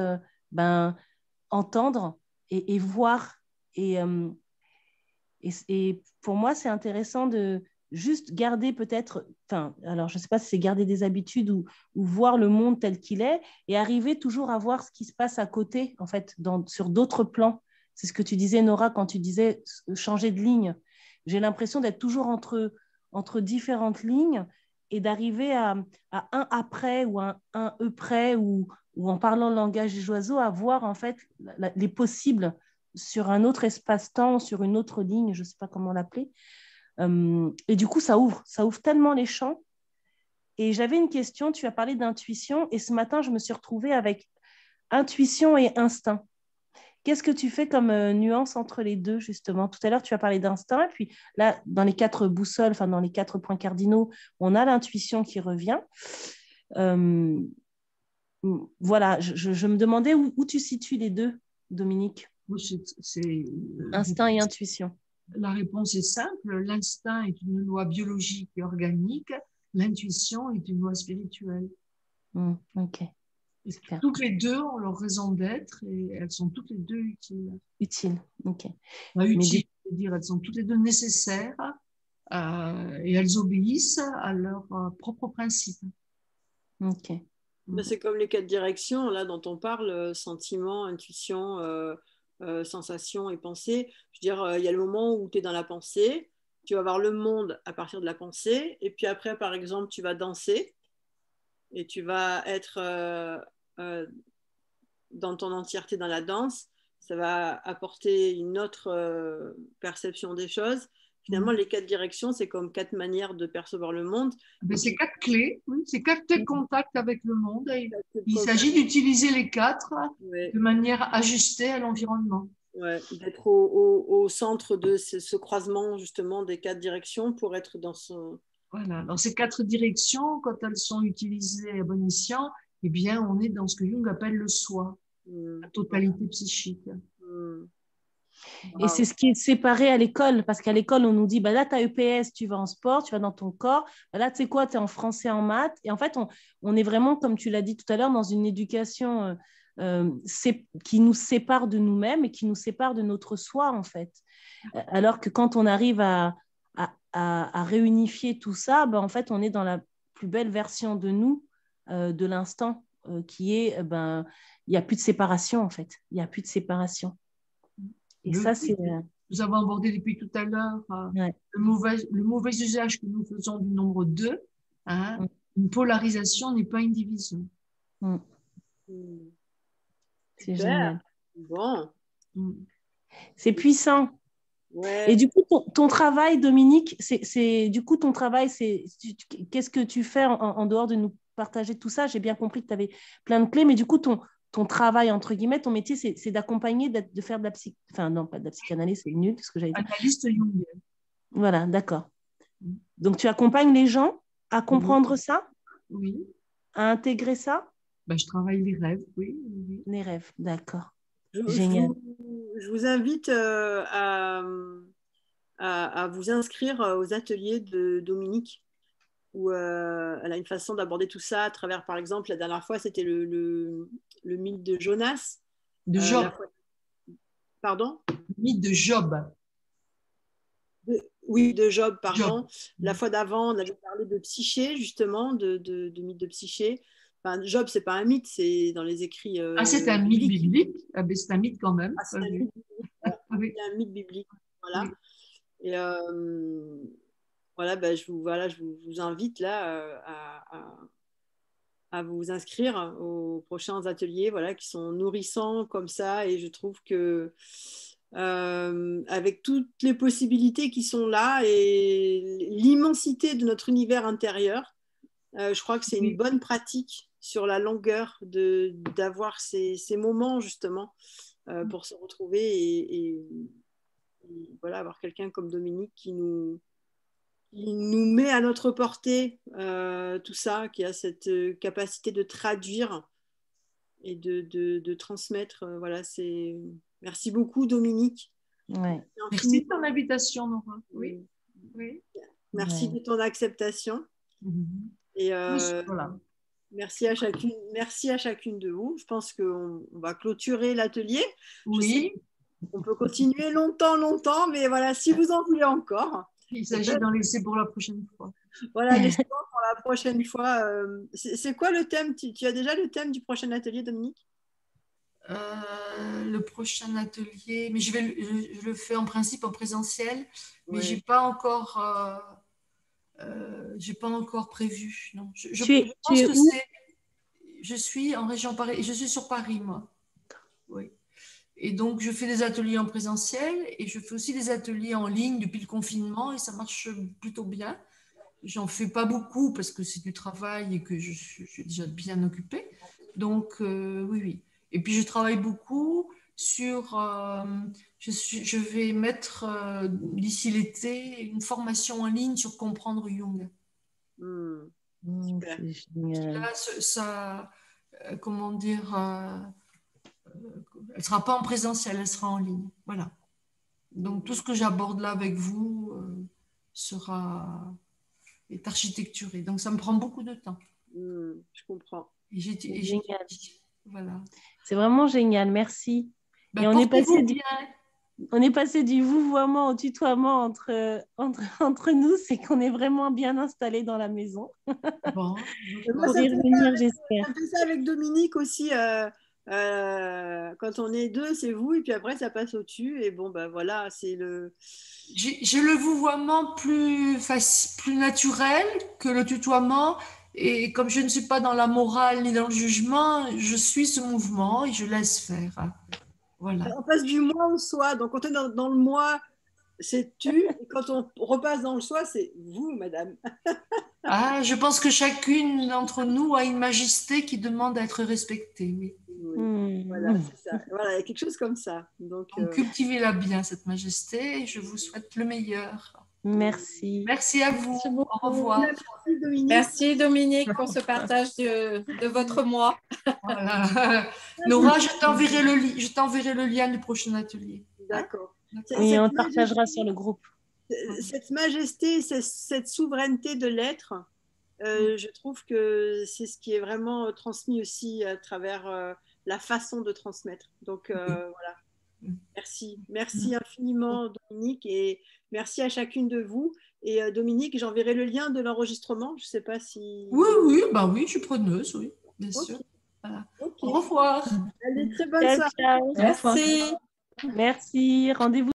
entendre et voir. Et pour moi, c'est intéressant de juste garder peut-être, alors je ne sais pas si c'est garder des habitudes ou voir le monde tel qu'il est et arriver toujours à voir ce qui se passe à côté, en fait, sur d'autres plans. C'est ce que tu disais, Nora, quand tu disais changer de ligne. J'ai l'impression d'être toujours entre différentes lignes et d'arriver à un après ou un e près ou en parlant le langage des oiseaux, à voir en fait les possibles sur un autre espace-temps, sur une autre ligne, je ne sais pas comment l'appeler. Et du coup, ça ouvre tellement les champs. Et j'avais une question, tu as parlé d'intuition, et ce matin, je me suis retrouvée avec intuition et instinct. Qu'est-ce que tu fais comme nuance entre les deux, justement? Tout à l'heure, tu as parlé d'instinct, et puis là, dans les 4 boussoles, enfin dans les 4 points cardinaux, on a l'intuition qui revient. Euh, voilà, je me demandais où tu situes les deux, Dominique. Instinct et intuition. La réponse est simple. L'instinct est une loi biologique et organique. L'intuition est une loi spirituelle. Ok. Super. Toutes les deux ont leur raison d'être et elles sont toutes les deux utiles. Utiles, ok. Utiles, c'est-à-dire elles sont toutes les deux nécessaires et elles obéissent à leur propre principe. Ok. C'est comme les 4 directions là dont on parle, sentiment, intuition, sensation et pensée. Je veux dire, il y a le moment où tu es dans la pensée, tu vas voir le monde à partir de la pensée, et puis après, par exemple, tu vas danser et tu vas être dans ton entièreté dans la danse. Ça va apporter une autre perception des choses. Finalement, les 4 directions, c'est comme 4 manières de percevoir le monde. C'est 4 clés, oui, c'est 4 clés de contact avec le monde. Il s'agit d'utiliser les 4 de manière ajustée à l'environnement. Ouais, d'être au centre de ce croisement justement des 4 directions pour être dans ce... Voilà, dans ces 4 directions, quand elles sont utilisées à bon escient, eh bien, on est dans ce que Jung appelle le soi, la totalité psychique. Et c'est ce qui est séparé à l'école, parce qu'à l'école, on nous dit, bah là, tu as EPS, tu vas en sport, tu vas dans ton corps, bah là, tu sais quoi, tu es en français, en maths. Et en fait, on est vraiment, comme tu l'as dit tout à l'heure, dans une éducation qui nous sépare de nous-mêmes et qui nous sépare de notre soi, en fait. Alors que quand on arrive à réunifier tout ça, bah, en fait, on est dans la plus belle version de nous, de l'instant, qui est, il n'y a plus de séparation, en fait. Il n'y a plus de séparation. Et ça, c'est... Nous avons abordé depuis tout à l'heure le mauvais usage que nous faisons du nombre 2. Hein. Une polarisation n'est pas une division. C'est génial. Bon. C'est puissant. Ouais. Et du coup, ton travail, Dominique, qu'est-ce que tu fais en dehors de nous partager tout ça? J'ai bien compris que tu avais plein de clés, mais du coup, ton travail, entre guillemets, ton métier, c'est d'accompagner, de faire de la enfin non, pas de la psychanalyse, c'est nul, ce que j'avais dit. Analyste jungienne. Voilà, d'accord. Donc, tu accompagnes les gens à comprendre ça? Oui. À intégrer ça? Je travaille les rêves, oui. Les rêves, d'accord. Génial. Je vous invite à vous inscrire aux ateliers de Dominique, où elle a une façon d'aborder tout ça à travers, par exemple, la dernière fois, c'était le mythe de Jonas. De Job. Pardon? Le mythe de Job. Oui, de Job, pardon. Job. La fois d'avant, on avait parlé de Psyché, justement, de mythe de Psyché. Enfin, Job, c'est pas un mythe, c'est dans les écrits. C'est un mythe biblique. C'est un mythe quand même. C'est un mythe biblique. C'est un mythe biblique. Voilà. Oui. Et voilà, je vous invite là à vous inscrire aux prochains ateliers, voilà, qui sont nourrissants comme ça. Et je trouve que avec toutes les possibilités qui sont là et l'immensité de notre univers intérieur, je crois que c'est une bonne pratique sur la longueur d'avoir ces moments justement pour se retrouver et voilà, avoir quelqu'un comme Dominique qui nous met à notre portée tout ça, qui a cette capacité de traduire et de transmettre. Voilà, merci beaucoup, Dominique. Ouais. Merci de ton invitation, Nora. Oui. Merci de ton acceptation. Et voilà. merci à chacune de vous. Je pense qu'on va clôturer l'atelier. Oui. On peut continuer longtemps, mais voilà, si vous en voulez encore. Il s'agit d'en laisser pour la prochaine fois. Voilà, laissez-moi pour la prochaine fois. C'est quoi le thème? Tu as déjà le thème du prochain atelier, Dominique? Le prochain atelier, mais je le fais en principe en présentiel, mais j'ai pas encore prévu. Non. Je pense que je suis en région Paris, je suis sur Paris, moi. Oui. Et donc, je fais des ateliers en présentiel et je fais aussi des ateliers en ligne depuis le confinement et ça marche plutôt bien. J'en fais pas beaucoup parce que c'est du travail et que je suis déjà bien occupée. Donc, oui. Et puis, je travaille beaucoup sur, je vais mettre d'ici l'été une formation en ligne sur comprendre Jung. Super. C'est génial. Là, ça, comment dire, elle ne sera pas en présentiel, elle sera en ligne. Voilà. Donc, tout ce que j'aborde là avec vous est architecturé. Donc, ça me prend beaucoup de temps. Je comprends. Et Génial. Voilà. C'est vraiment génial, merci. Ben, Et portez-vous bien. on est passé du vouvoiement au tutoiement entre nous, c'est qu'on est vraiment bien installés dans la maison. Bon. Moi, Pour y revenir, j'espère. ça fait ça avec Dominique aussi. Quand on est deux, c'est vous, et puis après, ça passe au-dessus. Et bon, ben voilà, c'est le. J'ai le vouvoiement plus naturel que le tutoiement. Et comme je ne suis pas dans la morale ni dans le jugement, je suis ce mouvement et je laisse faire. Voilà. On passe du moi au soi. Donc, quand on est dans le moi, c'est tu. Et quand on repasse dans le soi, c'est vous, madame. Ah, je pense que chacune d'entre nous a une majesté qui demande à être respectée. Oui. Oui. Voilà, c'est ça. Voilà, il y a quelque chose comme ça. Donc, cultivez-la bien, cette majesté, et je vous souhaite le meilleur. Merci. Merci à vous. Au revoir. Merci, Dominique. Merci Dominique pour ce partage de votre moi. Voilà. Nora, je t'enverrai le lien du prochain atelier. D'accord. Et on partagera sur le groupe. Cette majesté, cette souveraineté de l'être, je trouve que c'est ce qui est vraiment transmis aussi à travers la façon de transmettre. Donc voilà. Merci infiniment Dominique, et merci à chacune de vous. Et Dominique, j'enverrai le lien de l'enregistrement. Je ne sais pas si. Oui, je suis preneuse, oui, bien sûr. Voilà. Okay. Au revoir. Allez, très bonne soirée. Ciao. Merci. Merci. Rendez-vous